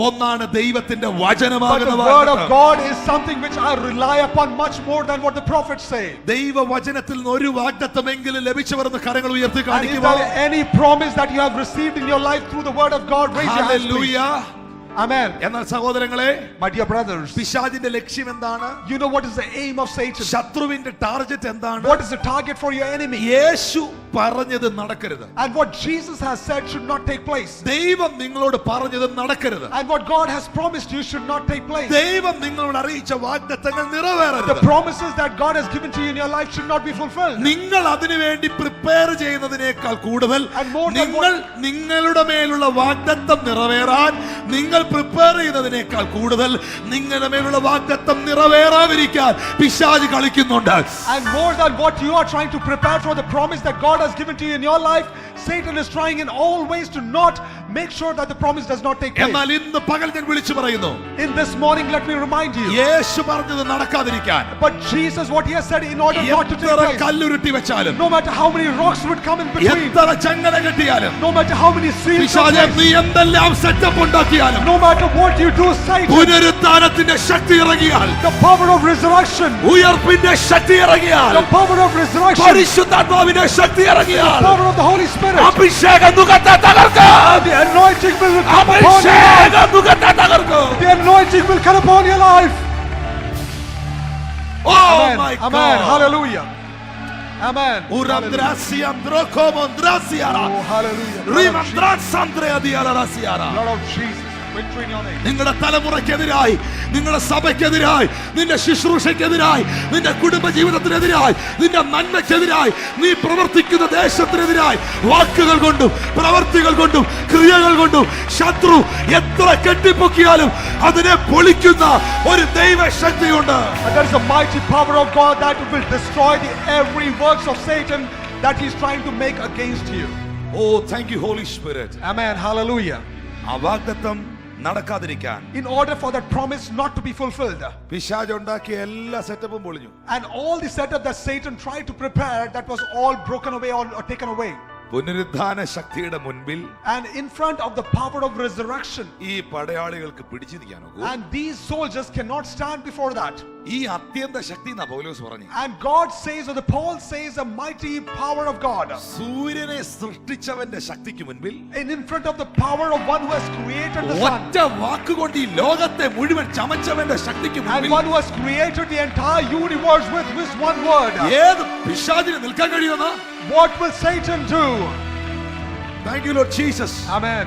ഒന്നാണ് ദൈവത്തിന്റെ വചനമാകുന്ന But the word of വാഗ്ദത്തം. God is something which I rely upon much more than what the prophets say. ദൈവവചനത്തിൽ നിന്ന് ഒരു വാഗ്ദത്തമെങ്കിലും ലഭിച്ചവരെന്ന് കരങ്ങൾ ഉയർത്തി And is കാണിക്കുമോ? there any promise that you have received in your life through the word of God? Raise your hands, please. Hallelujah. Amen. എന്നാൽ സഹോദരങ്ങളെ, My dear brothers, പിശാചിന്റെ ലക്ഷ്യം എന്താണ്? you know what is the aim of Satan? ശത്രുവിന്റെ target എന്താണ്? What is the target for your enemy? യേശു പറഞ്ഞത് നടക്കരുത്. And what Jesus has said should not take place. ദൈവം നിങ്ങളോട് പറഞ്ഞത് നടക്കരുത്. And what God has promised you should not take place. ദൈവം നിങ്ങളോട് അറിയിച്ച വാഗ്ദത്തങ്ങൾ നിറവേറരുത്. The promises that God has given to you in your life should not be fulfilled. നിങ്ങൾ അതിനുവേണ്ടി prepare ചെയ്യുന്നതിനേക്കാൾ കൂടുതൽ And more than നിങ്ങൾ നിങ്ങളുടെ മേലുള്ള വാഗ്ദത്തം നിറവേറാൻ നിങ്ങൾ പ്രിപ്പയർ ചെയ്യുന്നതിനേക്കാൾ കൂടുതൽ നിങ്ങളുടെ മേലുള്ള വാഗ്ദത്തം നിറവേറാതിരിക്കാൻ പിശാച് കളിക്കുന്നുണ്ട്. And more than what you are trying to prepare for the promise that God has given to you in your life, Satan is trying in all ways to not make sure that the promise does not take place. എന്നാൽ ഇന്ന് പകൽ ഞാൻ വിളിച്ചു പറയുന്നു, In this morning, let me remind you. യേശു പറഞ്ഞത് നടക്കാതിരിക്കാൻ But Jesus, what he has said, in order not to take എത്ര place, കല്ലുരുട്ടി വെച്ചാലും, no matter how many rocks would come in between, എത്ര ചങ്ങല കെട്ടിയാലും, no matter how many seals, പിശാചേ നീ എന്തെല്ലാം setup ഉണ്ടാക്കിയാലും, no matter what you do, Satan, പുനരുത്ഥാനത്തിന്റെ ശക്തി ഇറങ്ങിയാൽ, the power of resurrection, ഉയർപ്പിന്റെ ശക്തി ഇറങ്ങിയാൽ, the power of resurrection, പരിശുദ്ധാത്മാവിന്റെ ശക്തി the ഇറങ്ങിയാൽ, power of the Holy Spirit, അഭിഷേക മുഖത്തെ തകർക്കാം. the anointing will come upon you. അഭിഷേക മുഖത്തെ തകർക്കും. The anointing will come upon your life. Oh Amen. my Amen. God. Hallelujah. Amen. Hallelujah. Urandrasiam drokomondrasiara. Oh, hallelujah. Lord of Jesus. Rimandrasandreadialarasiara. Lord of Jesus. Victory in your name. നിങ്ങളുടെ തലമുറയ്ക്കെതിരായി, നിങ്ങളുടെ സഭയ്ക്കെതിരായി, നിന്റെ ശുശ്രൂഷയ്ക്കെതിരായി, നിന്റെ കുടുംബ ജീവിതത്തിനെതിരായി, നിന്റെ നന്മയ്ക്കെതിരായി, നീ പ്രവർത്തിക്കുന്ന ദേശത്തിനെതിരായി വാക്കുകൾ കൊണ്ടും പ്രവർത്തികൾ കൊണ്ടും ക്രിയകൾ കൊണ്ടും ശത്രു എത്ര കെട്ടിപ്പൊക്കിയാലും അതിനെ പൊളിക്കുന്ന ഒരു ദൈവശക്തിയുണ്ട്. And there is a mighty power of God that will destroy every works of Satan that he is trying to make against you. Oh, thank you, Holy Spirit. Amen. Hallelujah. ആ വാഗ്ദത്തം നടക്കാതിരിക്കാൻ, In order for that promise not to be fulfilled, പിശാച് ഉണ്ടാക്കിയ എല്ലാ സെറ്റപ്പും പൊളിഞ്ഞു. and all the setup that Satan tried to prepare, that was all broken away or taken away. പുനരുദ്ധാന ശക്തിയുടെ മുൻപിൽ And in front of the power of resurrection, ഈ പടയാളികൾക്ക് പിടിച്ചു നിൽക്കാൻ നോക്കൂ. and these soldiers cannot stand before that. ഈ അത്യന്ത ശക്തി എന്നാ പൗലോസ് പറഞ്ഞു. And God says, or the Paul says, a mighty power of God. സൂര്യനെ സൃഷ്ടിച്ചവന്റെ ശക്തിക്ക് മുൻപിൽ And in front of the power of one who has created the sun, ഒറ്റ വാക്കുകൊണ്ട് ഈ ലോകത്തെ മുഴുവൻ ചമച്ചവന്റെ ശക്തിക്ക് and മുൻപിൽ one who has created the entire universe with this one word, ഏത് പിശാചിന് നിൽക്കാൻ കഴിയുമെന്ന്? what will Satan do? Thank you, Lord Jesus. Amen.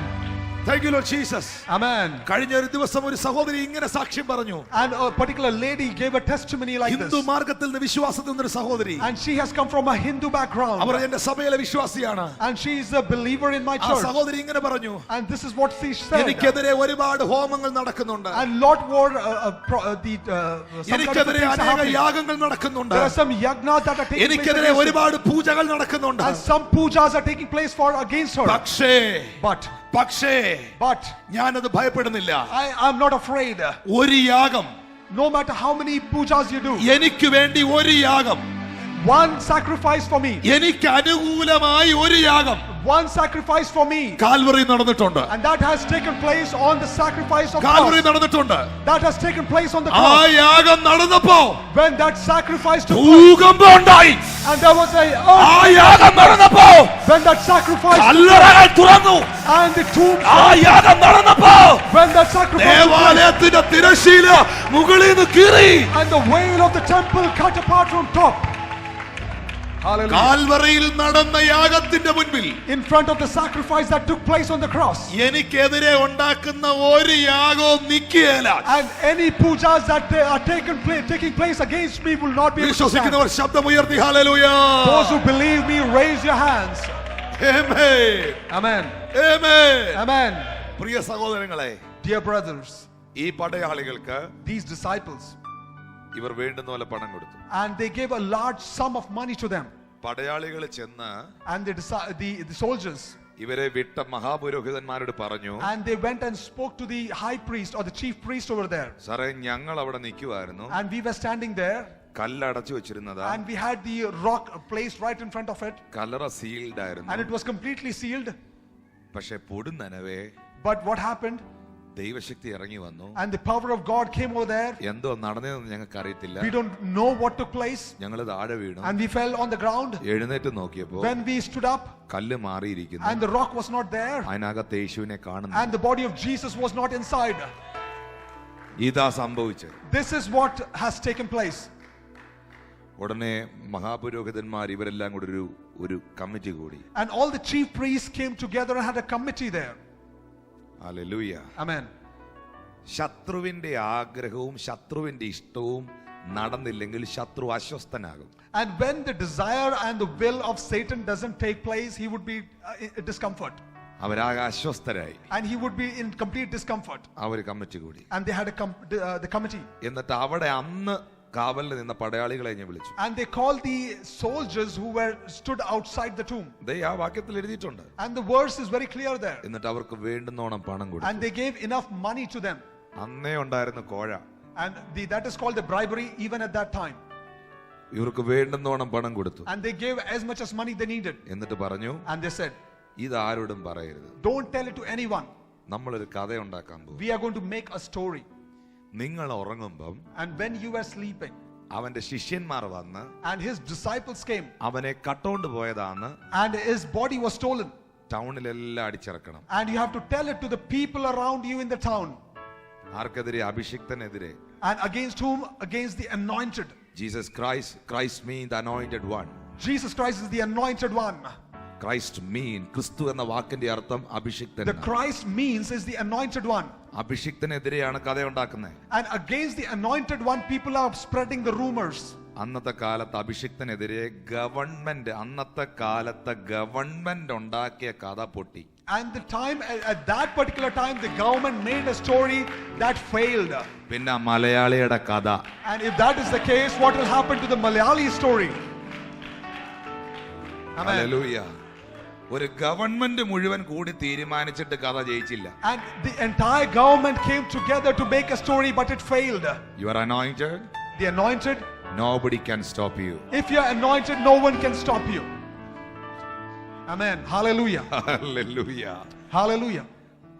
Thank you, Lord Jesus. Amen. കഴിഞ്ഞ ഒരു ദിവസം ഒരു സഹോദരി ഇങ്ങനെ സാക്ഷ്യം പറഞ്ഞു. And a particular lady gave a testimony like Hindu this. മാർഗത്തിൽ നിന്ന് വിശ്വാസത്തിൽ നിന്നൊരു സഹോദരി. And she has come from a Hindu background. അവർ എന്റെ സഭയിലെ വിശ്വാസിയാണ്. And she is a believer in my ആ church. സഹോദരി ഇങ്ങനെ പറഞ്ഞു. And this is what she said. എനിക്കെതിരെ ഒരുപാട് ഹോമങ്ങൾ നടക്കുന്നുണ്ട്. And lot more some എനിക്കെതിരെ അനേക യാഗങ്ങൾ നടക്കുന്നുണ്ട്. There are some yagnas that are taking place. എനിക്കെതിരെ ഒരുപാട് പൂജകൾ നടക്കുന്നുണ്ട്. And some pujas are taking place for against her. പക്ഷേ ഞാനത് ഭയപ്പെടുന്നില്ല. I am not afraid. ഒരു യാഗം, no matter how many pujas you do, എനിക്ക് വേണ്ടി ഒരു യാഗം, one sacrifice for me, എനിക്ക് അനുകൂലമായി ഒരു യാഗം, one sacrifice for me, Calvary നടന്നിട്ടുണ്ട്. and that has taken place on the sacrifice of Calvary cross. നടന്നിട്ടുണ്ട്. That has taken place on the ആ cross. യാഗം നടന്നപ്പോ When that sacrifice took place, ഭൂകമ്പം ഉണ്ടായി. and there was a ആ യാഗം നടന്നപ്പോ when that sacrifice took കല്ലറകൾ തുറന്നു. place, and the tomb, ആ യാഗം നടന്നപ്പോ when that sacrifice took place, ദേവാലയത്തിന്റെ തിരശ്ശീല മുകളിൽ നിന്ന് കീറി. and the veil of the temple cut apart from top. Hallelujah. കാൽവറിയിൽ നടന്ന യാഗത്തിന്റെ മുൻപിൽ, In front of the sacrifice that took place on the cross, എനിക്കെതിരെ ഉണ്ടാക്കുന്ന ഒരു യാഗവും നിൽക്കുകയില്ല. and any pujas that are taking place against me will not be able to stand. വിശ്വസിക്കുന്നവർ ശബ്ദമുയർത്തി hallelujah. Those who believe me, raise your hands. Amen. Amen. Amen. Amen. പ്രിയ സഹോദരങ്ങളെ, Dear brothers, ഈ പടയാളികൾക്ക് these disciples, ഇവർ വേണ്ടുന്ന പോലെ പണം കൊടുത്തു. and they gave a large sum of money to them, പടയാളികൾ ചെന്ന് and the soldiers, ഇവരെ വിട്ട മഹാപുരോഹിതന്മാരോട് പറഞ്ഞു, and they went and spoke to the high priest or the chief priest over there, സാറേ ഞങ്ങൾ അവിടെ നിൽക്കുമായിരുന്നു, and we were standing there, കല്ലടച്ചു വെച്ചിരുന്നതാ, and we had the rock placed right in front of it, Kallara sealed and ആയിരുന്നു. it was completely sealed. പക്ഷെ പൊടുന്നനവേ But what happened? ദൈവശക്തി ഇറങ്ങി വന്നു. And the power of God came over there. എന്തോ നടന്നതെന്ന് ഞങ്ങൾക്ക് അറിയത്തില്ല. We don't know what took place, ഞങ്ങൾ താഴെ വീണു. and we fell on the ground. എഴുന്നേറ്റ് നോക്കിയപ്പോ When we stood up, കല്ല് മാറിയിരിക്കുന്നു. and the rock was not there, അതിനകത്ത് യേശുവിനെ കാണുന്നു. and the body of Jesus was not inside. ഇതാ സംഭവിച്ചത്. This is what has taken place. ഉടനെ മഹാപുരോഹിതന്മാർ ഇവരെല്ലാം കൂടി ഒരു കമ്മിറ്റി കൂടി. And all the chief priests came together and had a committee there. Hallelujah. Amen. ശത്രുവിന്റെ ആഗ്രഹവും ശത്രുവിന്റെ ഇഷ്ടവും നടന്നില്ലെങ്കിൽ ശത്രു അസ്വസ്ഥനാകും. And when the desire and the will of Satan doesn't take place, he would be in discomfort. അവരാകെ അസ്വസ്ഥരായി. And he would be in complete discomfort. അവര് committee കൂടി. And they had the committee. എന്നിട്ട് അവിടെ അന്ന് കാവലിൽ നിന്ന പടയാളികളെ ഞാൻ വിളിച്ചു. And they called the soldiers who stood outside the tomb. ആ വാക്യത്തിൽ എഴുതിയിട്ടുണ്ട്. And the verse is very clear there. എന്നിട്ട് അവർക്ക് വേണ്ടുന്നോണം പണം കൊടുത്തു. And they gave enough money to them. അന്നേ ഉണ്ടായിരുന്ന കോഴ. And that is called the bribery even at that time. ഇവർക്ക് വേണ്ടുന്നോണം പണം കൊടുത്തു. And they gave as much as money they needed. എന്നിട്ട് പറഞ്ഞു, And they said, ഇതാരോടും പറയരുത്. don't tell it to anyone. നമ്മളൊരു കഥ ഉണ്ടാക്കാൻ പോകും. We are going to make a story. നിങ്ങൾ ഉറങ്ങുമ്പം, and when you were sleeping, അവന്റെ ശിഷ്യന്മാർ വന്ന്, and his disciples came, അവനെ കട്ടോണ്ട് പോയതാന്ന്, and his body was stolen, ടൗണിലെല്ലാം അടിച്ചിറക്കണം. and you have to tell it to the people around you in the town. ആർക്കെതിരെ? അഭിഷിക്തനെതിരെ. And against whom? Against the anointed. Jesus Christ means the anointed one. Jesus Christ is the anointed one. Christ mean, ക്രിസ്തു എന്ന വാക്കിന്റെ അർത്ഥം അഭിഷിക്തൻ. The Christ means is the anointed one. അഭിഷിക്തനെതിരെയാണ് കഥ ഉണ്ടാക്കുന്നത്. And against the anointed one, people are spreading the rumors. അന്നത്തെ കാലത്ത് അഭിഷിക്തനെതിരെ അന്നത്തെ കാലത്തെ ഗവൺമെന്റ് ഉണ്ടാക്കിയ കഥ പൊട്ടി. And at that particular time, the government made a story that failed. പിന്നെ മലയാളിയുടെ കഥ. And if that is the case, what will happen to the Malayali story? Amen. Hallelujah. ഒരു ഗവൺമെന്റ് മുഴുവൻ കൂടി തീരുമാനിച്ചിട്ട് കഥ ജയിച്ചില്ല. And the entire government came together to make a story, but it failed. You are anointed. The anointed. Nobody can stop you. If you are anointed, no one can stop you. Amen. Hallelujah. Hallelujah. Hallelujah.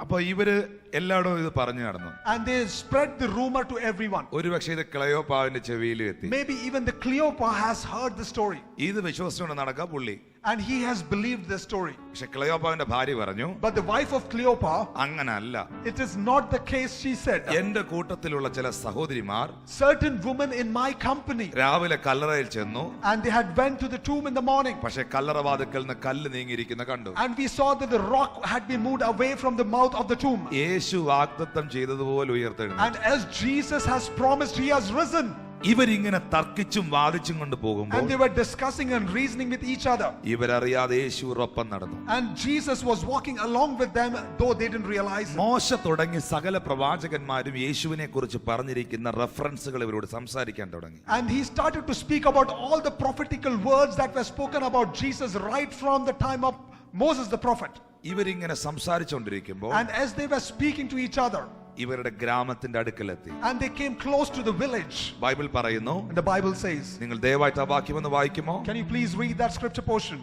അപ്പോൾ ഇവര് എല്ലായിടവും ഇത് പറഞ്ഞു നടന്നു. And they spread the rumor to everyone. ഒരുപക്ഷേ ഇത് ക്ലെയോപ്പാവിന്റെ ചെവിയിലും എത്തി. Maybe even the Cleopas has heard the story. ഇത് വിശ്വസിച്ചുകൊണ്ട് നടക്കുക പുള്ളി. And he has believed this story. പക്ഷെ ക്ലെയോപ്പാവിന്റെ ഭാര്യ പറഞ്ഞു, But the wife of Cleopa, അങ്ങനല്ല, it is not the case, she said. എന്റെ കൂട്ടത്തിലുള്ള ചില സഹോദരിമാർ Certain women in my company, രാവിലെ കല്ലറയിൽ ചെന്നു, and they had went to the tomb in the morning. പക്ഷെ കല്ലറവാതിക്കൽ നിന്ന് കല്ല് നീങ്ങിയിരിക്കുന്ന കണ്ടു. And we saw that the rock had been moved away from the mouth of the tomb. യേശു വാഗ്ദത്തം ചെയ്തതുപോലെ ഉയർത്തെഴുന്നേറ്റു. And as Jesus has promised, he has risen. ഇവരിങ്ങനെ തർക്കിച്ചും വാദിച്ചും കൊണ്ട് പോകുമ്പോൾ And they were discussing and reasoning with each other. ഇവരറിയാതെ യേശുവോടൊപ്പം നടന്നു. And Jesus was walking along with them, though they didn't realize it. മോശ തുടങ്ങി സകല പ്രവാചകന്മാരും യേശുവിനെ കുറിച്ച് പറഞ്ഞിരിക്കുന്ന റെഫറൻസുകൾ ഇവരോട് സംസാരിക്കാൻ തുടങ്ങി. And he started to speak about all the prophetical words that were spoken about Jesus right from the time of Moses the prophet. ഇവരിങ്ങനെ സംസാരിച്ചുകൊണ്ടിരിക്കുമ്പോൾ And as they were speaking to each other, ഇവരുടെ ഗ്രാമത്തിന്റെ അടുക്കലെത്തി. and they came close to the village. Bible പറയുന്നു, And the Bible says, നിങ്ങൾ ദയവായിട്ട് ആ വാക്യം ഒന്ന് വായിക്കുമോ? can you please read that scripture portion?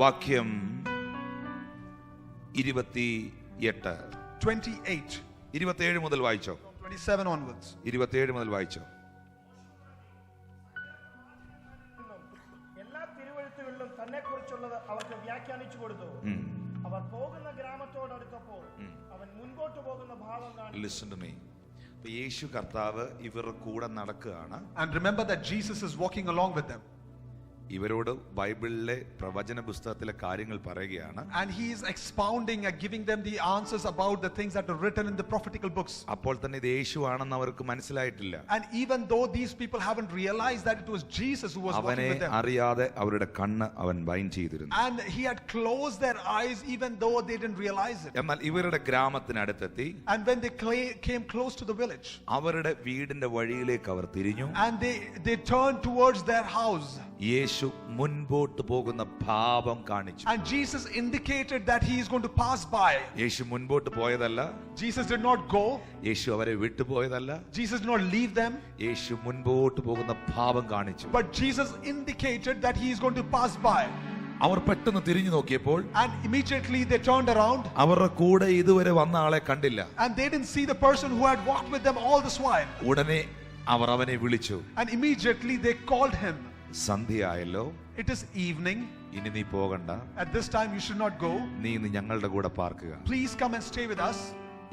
വാക്യം 28. 28, 27 മുതൽ വായിച്ചോ. 27 onwards. 27 മുതൽ വായിച്ചോ. എല്ലാ തിരുവെഴുത്തുകളിലും തന്നെ കുറിച്ചുള്ളത് അവർക്ക് വ്യാഖ്യാനിച്ചു കൊടുത്തു. അവർ പോകുന്ന ഗ്രാമത്തോടടുത്തപ്പോൾ അവൻ മുൻപോട്ട് പോകുന്ന ഭാവം കാണി. Listen to me. യേശു കർത്താവ് ഇവരുടെ കൂടെ നടക്കുകയാണ്. And remember that Jesus is walking along with them. ഇവരോട് ബൈബിളിലെ പ്രവചന പുസ്തകത്തിലെ കാര്യങ്ങൾ പറയുകയാണ്. And he is expounding and giving them the answers about the things that are written in the prophetical books. അപ്പോൾ തന്നെ ഇത് യേശു ആണെന്ന് അവർക്ക് മനസ്സിലായിട്ടില്ല. And even though these people haven't realized that it was Jesus who was walking അവനെ with them. അറിയാതെ അവരുടെ കണ്ണ് അവൻ ബൈൻഡ് ചെയ്തിരുന്നു. And he had closed their eyes even though they didn't realize it. എന്നാൽ ഇവരുടെ ഗ്രാമത്തിനടുത്തെത്തി. And when they came close to the village, അവരുടെ വീടിന്റെ വഴിയിലേക്ക് അവർ തിരിഞ്ഞു. and they turned towards their house. യേശു മുൻപോട്ട് പോകുന്ന ഭാവം കാണിച്ചു. And Jesus indicated that he is going to pass by. യേശു മുൻപോട്ട് പോയതല്ല. Jesus did not go. യേശു അവരെ വിട്ടുപോയതല്ല. Jesus did not leave them. യേശു മുൻപോട്ട് പോകുന്ന ഭാവം കാണിച്ചു. But Jesus indicated that he is going to pass by. അവർ പെട്ടെന്ന് തിരിഞ്ഞു നോക്കിയപ്പോൾ And immediately they turned around. അവരുടെ കൂടെ ഇതുവരെ വന്ന ആളെ കണ്ടില്ല. And they didn't see the person who had walked with them all this while. ഉടനെ അവർ അവനെ വിളിച്ചു. And immediately they called him. സന്ധ്യയായല്ലോ, It is evening. ഇനി നീ പോകണ്ട, At this time you should not go. നീ ഇന്ന് ഞങ്ങളുടെ കൂടെ പാർക്കുക. Please come and stay with us.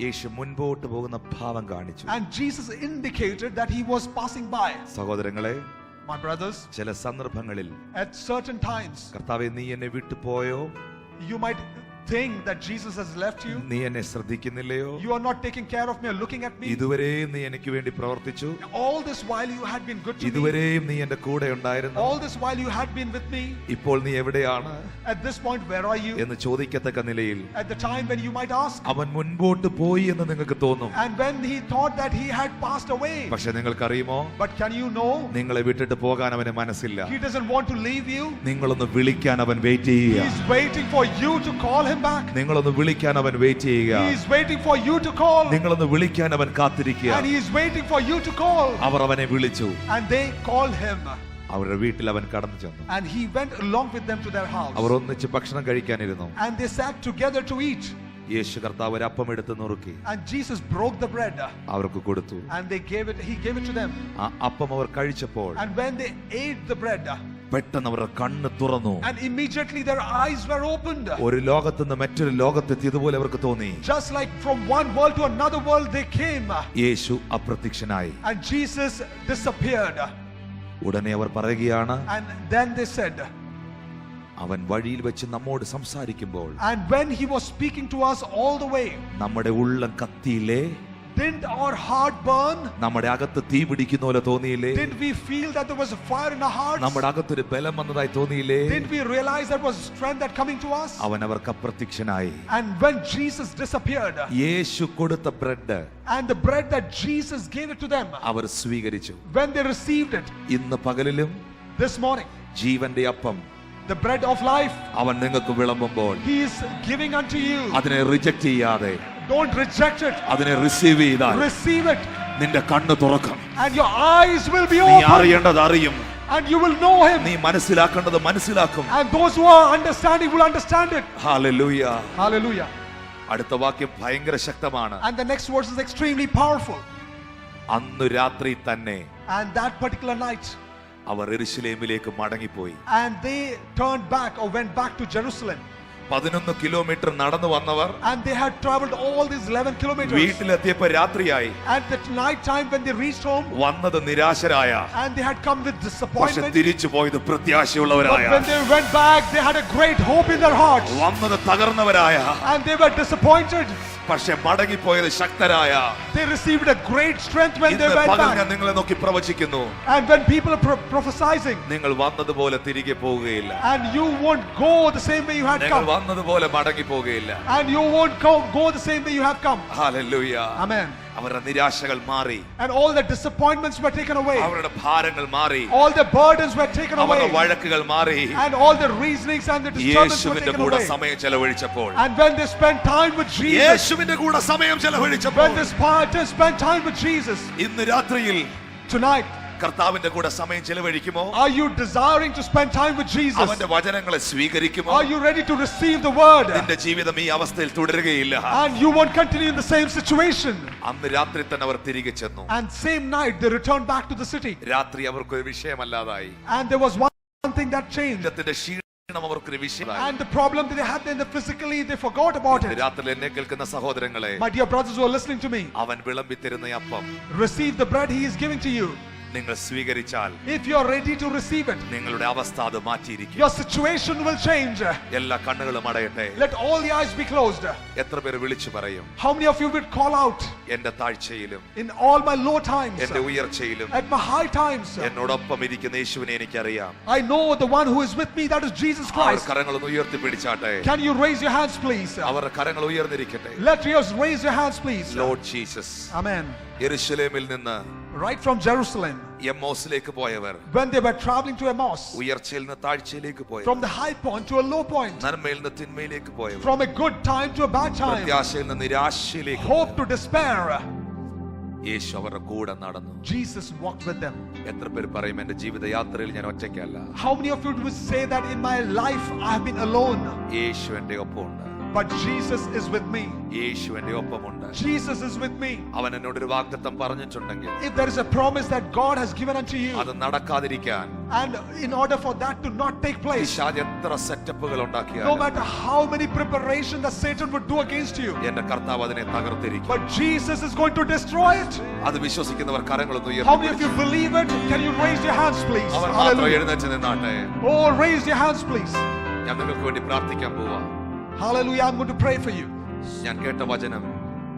യേശു മുൻപോട്ട് പോകുന്ന ഭാവം കാണിച്ചു. And Jesus indicated that he was passing by. സഹോദരങ്ങളെ, My brothers, ചില സന്ദർഭങ്ങളിൽ at certain times കർത്താവേ നീ എന്നെ വിട്ടുപോയോ, you might think that Jesus has left you. നീ എന്നെ ശ്രദ്ധിക്കുന്നില്ലയോ, You are not taking care of me or looking at me. ഇതുവരെയും നീ എനിക്ക് വേണ്ടി പ്രവർത്തിച്ചു, All this while you had been good to me. ഇതുവരെയും നീ എന്റെ കൂടെ ഉണ്ടായിരുന്നു, All this while you had been with me. ഇപ്പോൾ നീ എവിടെയാണ് At this point, where are you? എന്ന് ചോദിക്കത്തക്ക നിലയിൽ At the time when you might ask. അവൻ മുൻപോട്ട് പോയി എന്ന് നിങ്ങൾക്ക് തോന്നും. And when he thought that he had passed away. പക്ഷെ നിങ്ങൾക്കറിയുമോ, But can you know? നിങ്ങളെ വിട്ടിട്ട് പോകാൻ അവന് മനസ്സില്ല. He doesn't want to leave you. നിങ്ങളൊന്ന് വിളിക്കാൻ അവൻ വെയിറ്റ് He ചെയ്യുക. is waiting for you to call him back. നിങ്ങളൊന്ന് വിളിക്കാൻ അവൻ വെയിറ്റ് ചെയ്യുക. He is waiting for you to call. നിങ്ങളൊന്ന് വിളിക്കാൻ അവൻ കാത്തിരിക്കുക. And he is waiting for you to call. അവർ അവനെ വിളിച്ചു. And they called him. അവരുടെ വീട്ടിൽ അവൻ കടന്നു ചെന്നു. And he went along with them to their house. അവർ ഒന്നിച്ച് ഭക്ഷണം കഴിക്കാനിരുന്നു. And they sat together to eat. യേശു കർത്താവ് ഒരു അപ്പം എടുത്ത് നുറുക്കി And Jesus broke the bread. അവർക്ക് കൊടുത്തു. And he gave it to them. ആ അപ്പം അവർ കഴിച്ചപ്പോൾ And when they ate the bread, പെട്ടെന്ന് അവരുടെ കണ്ണ് തുറന്നു. and immediately their eyes were opened. ഒരു ലോകത്ത് നിന്ന് മറ്റൊരു ലോകത്തെത്തിയതുപോലെ അവർക്ക് തോന്നി. Just like from one world to another world they came. Yeshu അപ്രത്യക്ഷനായി. And Jesus disappeared. ഉടനെ അവർ പറയുകയാണ്, And then they said, അവൻ വഴിയിൽ വെച്ച് നമ്മോട് സംസാരിക്കുമ്പോൾ and when he was speaking to us all the way, നമ്മുടെ ഉള്ളം കത്തിയില്ലേ, didn't our heart burn? നമ്മുടെ അകത്ത് തീ പിടിക്കുന്ന പോലെ തോന്നിയില്ലേ, Didn't we feel that there was a fire in our hearts? നമ്മുടെ അകത്തൊരു ബലം വന്നതായി തോന്നിയില്ലേ. Didn't we realize there was strength that coming to us? അവൻ അവർക്ക് അപ്രത്യക്ഷനായി. And when Jesus disappeared, യേശു കൊടുത്ത bread and the bread that Jesus gave it to them, അവർ സ്വീകരിച്ചു. when they received it ഇന്ന് പകലിലും this morning, ജീവന്റെ അപ്പം the bread of life, അവൻ നിങ്ങൾക്ക് വിളമ്പുമ്പോൾ he is giving unto you. അതിനെ റിജക്ട് ചെയ്യാതെ Don't reject it. അതിനെ റിസീവ് ചെയ്താൽ Receive it. നിന്റെ കണ്ണ് തുറക്കും. And your eyes will be നീ open. അറിയേണ്ടത് അറിയും. And you will know him. നീ മനസ്സിലാക്കേണ്ടത് മനസ്സിലാക്കും. And those who are understanding will understand it. Hallelujah. Hallelujah. അടുത്ത വാക്യം ഭയങ്കര ശക്തമാണ്. And the next verse is extremely powerful. അന്ന് രാത്രി തന്നെ And that particular night, അവർ യെരൂശലേമിലേക്ക് മടങ്ങിപ്പോയി. And they turned back or went back to Jerusalem. 11 kilometre നടന്നു വന്നവർ And they had traveled all these 11 kilometers. വീട്ടിലെത്തിയപ്പോൾ രാത്രിയായി. At the night time when they reached home, വന്നത് നിരാശരായ, and they had come with പക്ഷെ disappointment. തിരിച്ചു പോയത് But പ്രത്യാശയുള്ളവരായ, when they went back, they had a great hope in their hearts. വന്നത് തകർന്നവരായ, And they were disappointed. പക്ഷെ മടങ്ങിപ്പോയത് ശക്തരായ. They received a great strength when they ഇന്ന് went പകൽ ഞാൻ back. നിങ്ങളെ നോക്കി പ്രവചിക്കുന്നു, And when people are prophesizing, നിങ്ങൾ വന്നതുപോലെ തിരികെ പോവുകയില്ല. and you won't go the same way you had നിങ്ങൾ come. വന്നതുപോലെ മടങ്ങി പോവുകയില്ല. And you won't go the same way you have come. Hallelujah. Amen. അവരുടെ നിരാശകൾ മാറി, And all the disappointments were taken away. അവരുടെ ഭാരങ്ങൾ മാറി, All the burdens were taken അവരുടെ away. വഴക്കുകൾ മാറി. And all the reasonings and the disturbances were യേശുവിന്റെ taken കൂടെ away. സമയം ചെലവഴിച്ചപ്പോൾ, And when they spent time with Jesus, യേശുവിന്റെ കൂടെ സമയം ചെലവഴിച്ചപ്പോൾ, when they spent time with Jesus, ഇന്ന് രാത്രിയിൽ tonight, കർത്താവിന്റെ കൂടെ സമയം ചെലവഴിക്കുമോ? are you desiring to spend time with Jesus? അവന്റെ വചനങ്ങളെ സ്വീകരിക്കുമോ? Are you ready to receive the word? നിന്റെ ജീവിതം ഈ അവസ്ഥയിൽ തുടരുകയില്ല. And you won't continue in the same situation. അന്ന് രാത്രി തന്നെ അവർ തിരികെ ചെന്നു. And same night they returned back to the city. രാത്രി അവർക്കൊരു വിഷയമല്ലാതായി. And there was one thing that changed. ശരീരത്തിന്റെ ക്ഷീണം അവർക്കൊരു വിഷയമായി. And the problem that they had in the physically, they forgot about it. രാത്രി എന്നെ കേൾക്കുന്ന സഹോദരങ്ങളെ, My dear brothers who are listening to me, അവൻ വിളമ്പി തരുന്ന അപ്പം receive the bread he is giving to you. നിങ്ങൾ സ്വീകരിച്ചാൽ, If you are ready to receive it, നിങ്ങളുടെ അവസ്ഥ അത് മാറ്റിയിരിക്കും. your situation will change. എല്ലാ കണ്ണുകളും അടയട്ടെ. Let all the eyes be closed. എത്ര പേര് വിളിച്ചു പറയും, How many of you will call out, എന്റെ താഴ്ചയിലും in all my low times, എന്റെ ഉയർച്ചയിലും at my high times, എന്നോടൊപ്പം ഇരിക്കുന്ന യേശുവിനെ എനിക്കറിയാം. I know the one who is with me, that is Jesus our Christ. കരങ്ങളൊന്ന് ഉയർത്തി പിടിച്ചാട്ടെ. Can you raise your hands, please? അവരുടെ കരങ്ങൾ ഉയർന്നിരിക്കട്ടെ. Let yours raise your hands, please. Lord Jesus. Amen. യെരൂശലേമിൽ നിന്ന് Right from Jerusalem, എമ്മോസിലേക്ക് പോയവർ, when they were traveling to Emmaus, ഉയർച്ചയിൽ നിന്ന് താഴ്ചയിലേക്ക് പോയവർ, from the high point to a low point, നന്മയിൽ നിന്ന് തിന്മയിലേക്ക് പോയവർ, from a good time to a bad time, പ്രത്യാശയിൽ നിന്ന് നിരാശയിലേക്ക് hope to despair, യേശു അവരുടെ കൂടെ നടന്നു. Jesus walked with them. എത്ര പേര് പറയും, എന്റെ ജീവിതയാത്രയിൽ ഞാൻ ഒറ്റയ്ക്കല്ല, How many of you would say that in my life I have been alone, യേശു എന്റെ ഒപ്പമുണ്ട്. but Jesus is with me. യേശു എന്റെ ഒപ്പമുണ്ട്. Jesus is with me. അവൻ എന്നോടൊരു വാഗ്ദത്തം പറഞ്ഞിട്ടുണ്ടെങ്കിൽ, If there is a promise that God has given unto you, അത് നടക്കാതിരിക്കാൻ and in order for that to not take place, പിശാച് എത്ര സെറ്റപ്പുകൾ no ഉണ്ടാക്കിയാലും matter how many preparations that Satan would do against you, എന്റെ കർത്താവ് അതിനെ തകർത്തിരിക്കും. but Jesus is going to destroy it. അത് വിശ്വസിക്കുന്നവർ കരങ്ങളൊന്ന് How many of ഉയർത്തി you believe it? Can you raise your hands, please? അവർ മാത്രം Hallelujah. എഴുന്നേറ്റ് നിന്നാട്ടെ. Oh, raise your hands, please. ഞാൻ നിങ്ങൾക്ക് വേണ്ടി പ്രാർത്ഥിക്കാൻ പോവാ. Hallelujah. I'm going to pray for you. ഞാൻ കേട്ട വചനം,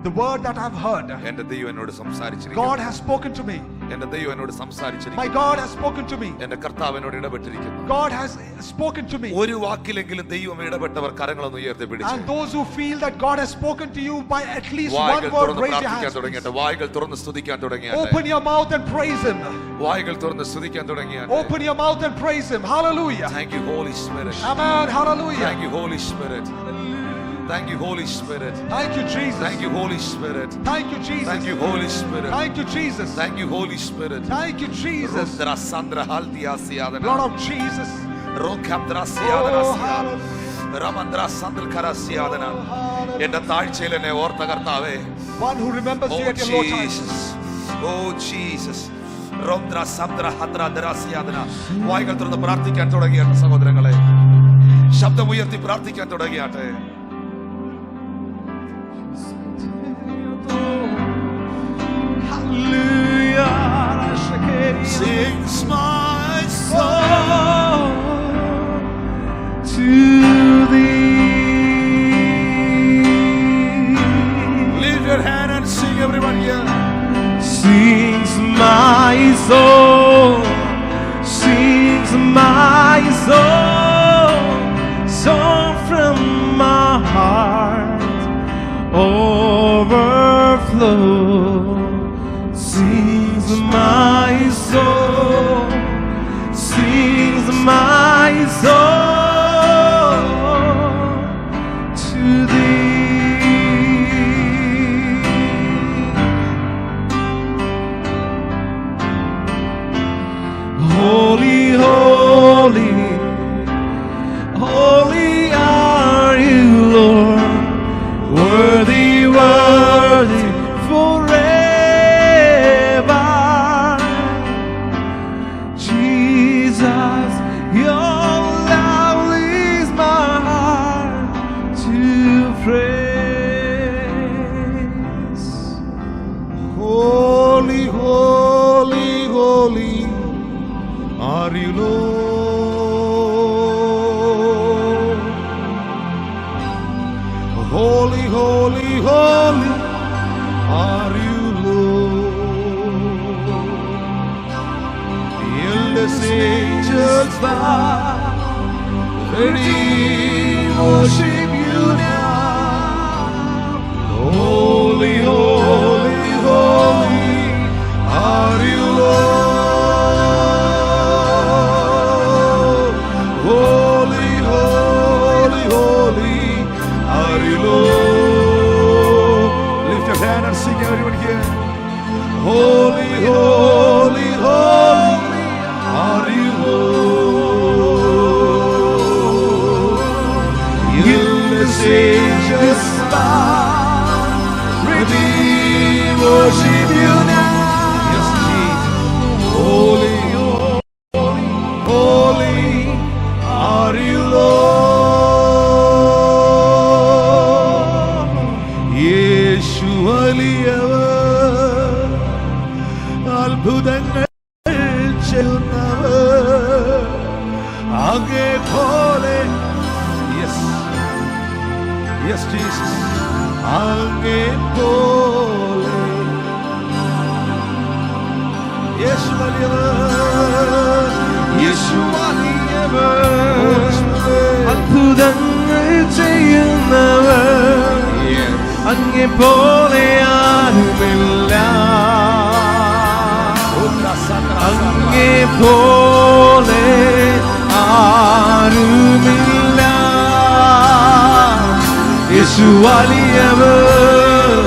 The word that I've heard, എന്റെ ദൈവം എന്നോട് സംസാരിച്ചിരിക്കുന്നു. God has spoken to me. എന്റെ ദൈവം എന്നോട് My സംസാരിച്ചിരിക്കുന്നു. God has spoken to me. എന്റെ കർത്താവ് എന്നോട് ഇടപെട്ടിരിക്കുന്നു. God has spoken to me. ഒരു വാക്കിലെങ്കിലും ദൈവം ഇടപെട്ടവർ കരങ്ങളൊന്ന് ഉയർത്തി പിടിച്ചു. And those who feel that God has spoken to you by at least one വായ്കൾ word, തുറന്ന് raise your പ്രാർത്ഥിക്കാൻ hands. തുടങ്ങിയിട്ട്, വായ്കൾ തുറന്ന് സ്തുതിക്കാൻ തുടങ്ങിയാട്ടെ. Open your mouth and praise Him. വായ്കൾ തുറന്ന് സ്തുതിക്കാൻ തുടങ്ങിയാട്ടെ. Open your mouth and praise Him. Hallelujah. Thank you, Holy Spirit. Amen. Hallelujah. Thank you, Holy Spirit. Thank you, Holy Spirit. Thank you, Jesus. Thank you, Holy Spirit. Thank you, Jesus. Thank you, Holy Spirit. Thank you, Jesus. Thank you, Holy Spirit. Thank you, Jesus. Rundra Sandra Haldia Siadana. Blood of Jesus. Rokhamdra Siadana Oh, Siadana. hallelujah. Ramandra Sandal Kara Siadana. എന്റെ താഴ്ചയിൽ എന്നെ ഓർത്ത കർത്താവേ. One who remembers you Oh at your low times. Jesus. Oh Jesus. Rondra Sandra Hadra Drasiadana. വായ്കൾ തുറന്ന് പ്രാർത്ഥിക്കാൻ തുടങ്ങിയാട്ടെ സഹോദരങ്ങളെ. ശബ്ദം ഉയർത്തി പ്രാർത്ഥിക്കാൻ തുടങ്ങിയാട്ടെ. Sings my soul to thee. Lift your hand and sing, everyone here. Sings my soul, sings my soul, song from my heart overflow. Sings my soul, sings my soul to thee. Holy, holy, holy are you, Lord. Worthy, worthy forever. Jesus. are you, Lord. Holy, holy, holy are you, Lord. The endless angels bow, ready worship you now. Holy, holy, holy are you, Lord. Holy, holy, holy are you, Lord. Lift your hand and sing, everyone here. Holy, holy, holy are you, Lord. Endless angels bow, ready worship you now. Yes, Jesus. Holy, holy, holy are you, Lord. യേശു വലിയവർ, അത്ഭുതങ്ങൾ ചെയ്യുന്നവർ, അങ്ങേ പോലെ. Yes, yes Jesus, അങ്ങേ പോലെ. യേശു വലിയവർ, യേശു വലിയവർ, അത്ഭുതങ്ങൾ ചെയ്യുന്നവർ, അങ്ങേ പോലെ ആരുമില്ല. അങ്ങേ പോലെ ആരുമില്ല. യേശു വലിയവർ,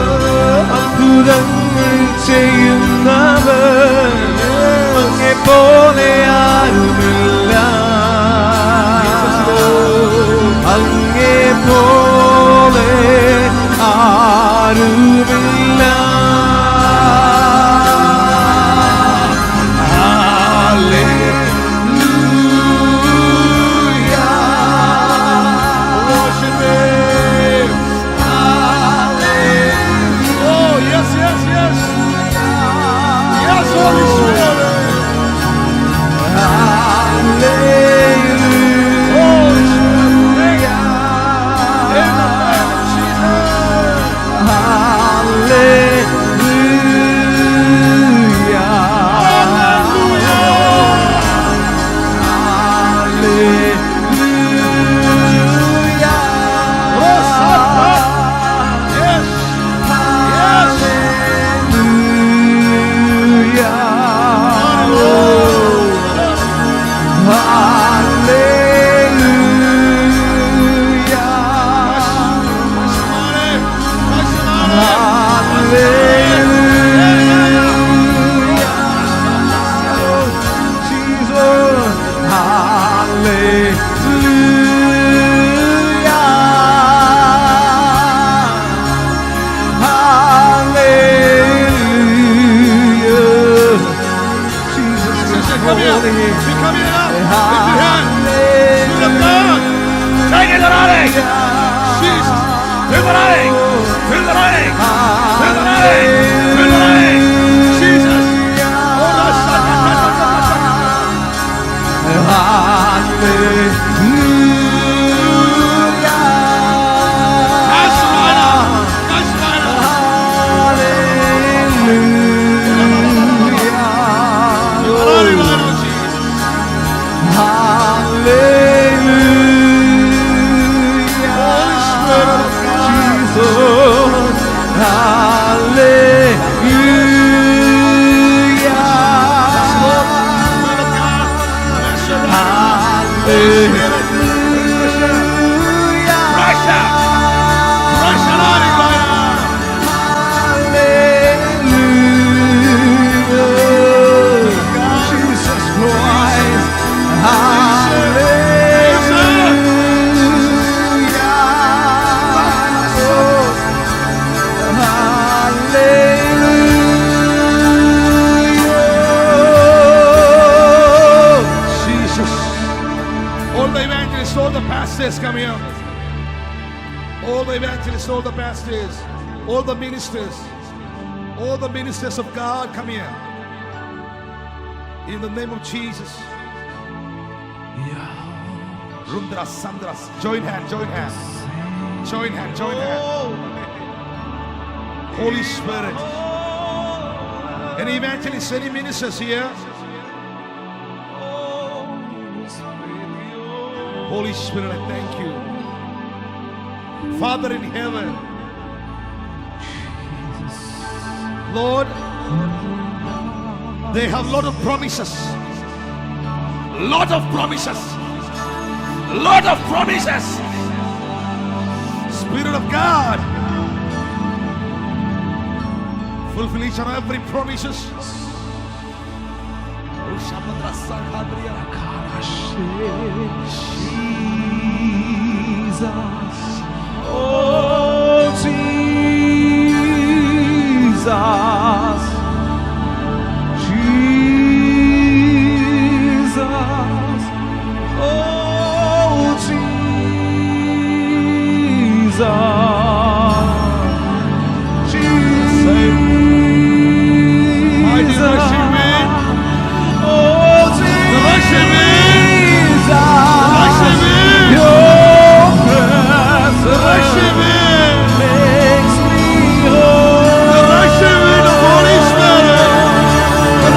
അത്ഭുതങ്ങൾ ചെയ്യുന്നവർ, അങ്ങേ പോലെ ആരുമില്ല. അങ്ങേ പോലെ ആരുമില്ല. Come here. All the evangelists, all the pastors, all the ministers of God, come here. In the name of Jesus. Rundra Sandras. Join hand, join hand. Join hand, join hand. Holy Spirit. Any evangelists, any ministers here? Holy Spirit, I thank you. Father in heaven, Lord, they have a lot of promises. Lot of promises. Lot of promises. Spirit of God, fulfill each and every promises. Jesus, oh Jesus, Jesus, oh Jesus, Jesus, oh Jesus, your presence makes me Holy Spirit.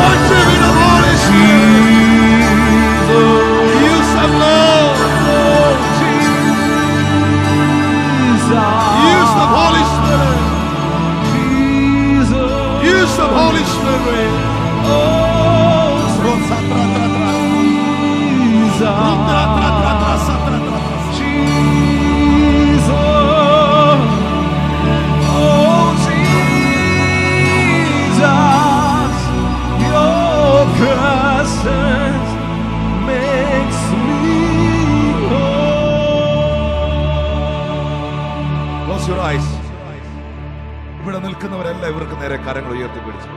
Close your eyes. ഇവിടെ നിൽക്കുന്നവരെല്ലാം ഇവർക്ക് നേരെ കരങ്ങൾ ഉയർത്തിപ്പിടിച്ചു.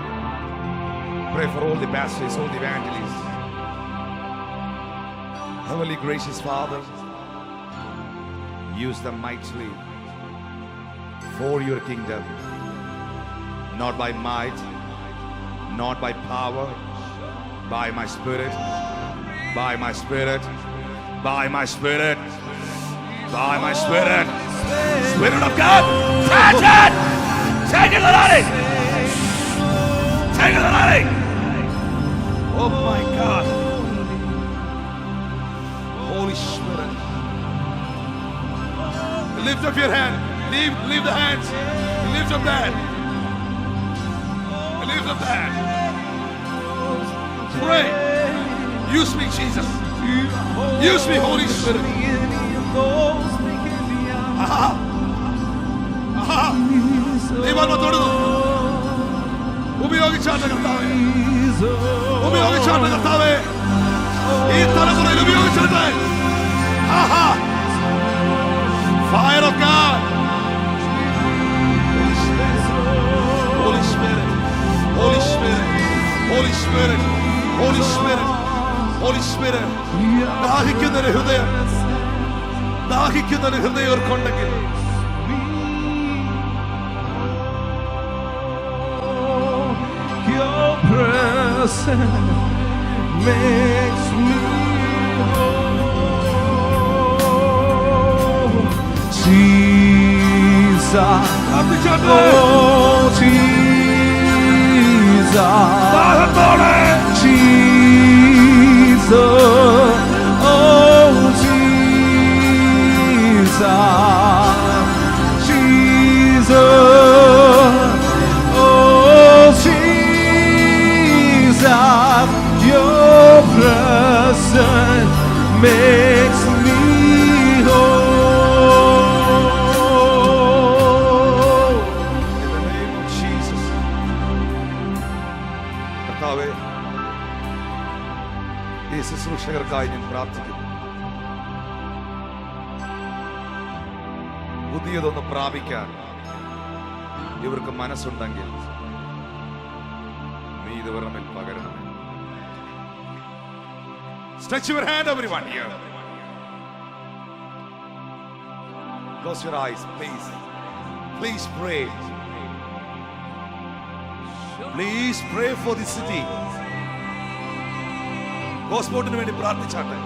Pray for all the pastors, all the evangelists. Heavenly gracious Father, use them mightily for your kingdom, not by might, not by power, by my spirit, by my spirit, by my spirit, by my spirit. Spirit of God, touch it! Take it, Lord! Take it, Lord! Oh my God! Holy Spirit, lift up your hand. Leave the hands. Lift up that. Lift up that. Pray. Use me, Jesus. Use me, Holy Spirit. ദൈവാത്മാവോട് ഉപയോഗിച്ചാട്ടെ കർത്താവേ, ഉപയോഗിച്ചാട്ടെ കർത്താവേ, ഈ തലമുറയിൽ ഉപയോഗിച്ചാട്ടെ. Fire of God. Holy Spirit, Holy Spirit, Holy Spirit, Holy Spirit, Holy Spirit. ദാഹിക്കുന്നൊരു ഹൃദയം, ദാഹിക്കുന്നൊരു ഹൃദയം ഓർക്കുണ്ടെങ്കിൽ your presence makes me whole. Jesus, oh Jesus, Jesus, oh Jesus, Jesus, your presence makes me whole. In the name of Jesus. കർത്താവേ, ഈ ശുശ്രൂഷകർക്കായി ഞാൻ പ്രാർത്ഥിക്കുന്നു. പുതിയതൊന്ന് പ്രാപിക്കാൻ ഇവർക്ക് മനസ്സുണ്ടെങ്കിൽ നീ ഇത് ഇവരുടെ മേൽ പകരണം. Stretch your hand, everyone here. Close your eyes, please. Please pray. Please pray for the city. ഗോസ്പോർട്ടിന് വേണ്ടി പ്രാർത്ഥിച്ചാട്ടെ.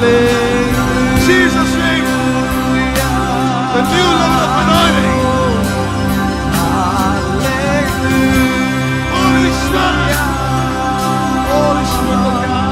Jesus' name. The new level of anointing. Holy Spirit. Holy Spirit of God.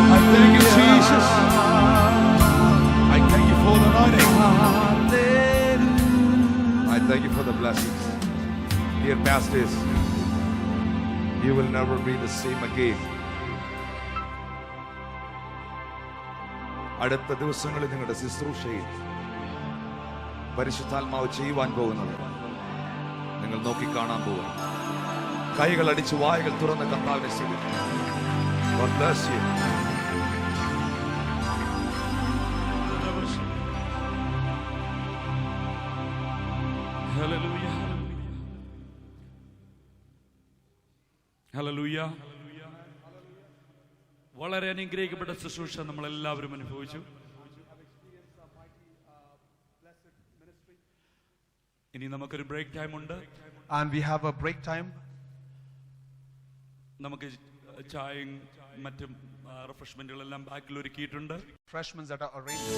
I thank you, Jesus. I thank you for the anointing. I thank you for the blessings. Dear pastors, you will never be the same again. അടുത്ത ദിവസങ്ങളിൽ നിങ്ങളുടെ ശുശ്രൂഷയിൽ പരിശുദ്ധാത്മാവ് ചെയ്യുവാൻ പോകുന്നത് നിങ്ങൾ നോക്കിക്കാണാൻ പോകും. കൈകൾ അടിച്ച് വായകൾ തുറന്ന് കർത്താവിനെ സ്തുതിക്കുക. God bless you. ഹല്ലേലൂയ. വളരെ അനുഗ്രഹിക്കപ്പെട്ട ശുശ്രൂഷ നമ്മൾ എല്ലാവരും അനുഭവിച്ചു. ഇനി നമുക്കൊരു ബ്രേക്ക് ടൈം ഉണ്ട്. And we have a break time. നമുക്ക് ചായയും മറ്റും റിഫ്രഷ്മെന്റുകളെല്ലാം ബാക്കിൽ ഒരുക്കിയിട്ടുണ്ട്. Refreshments that are arranged.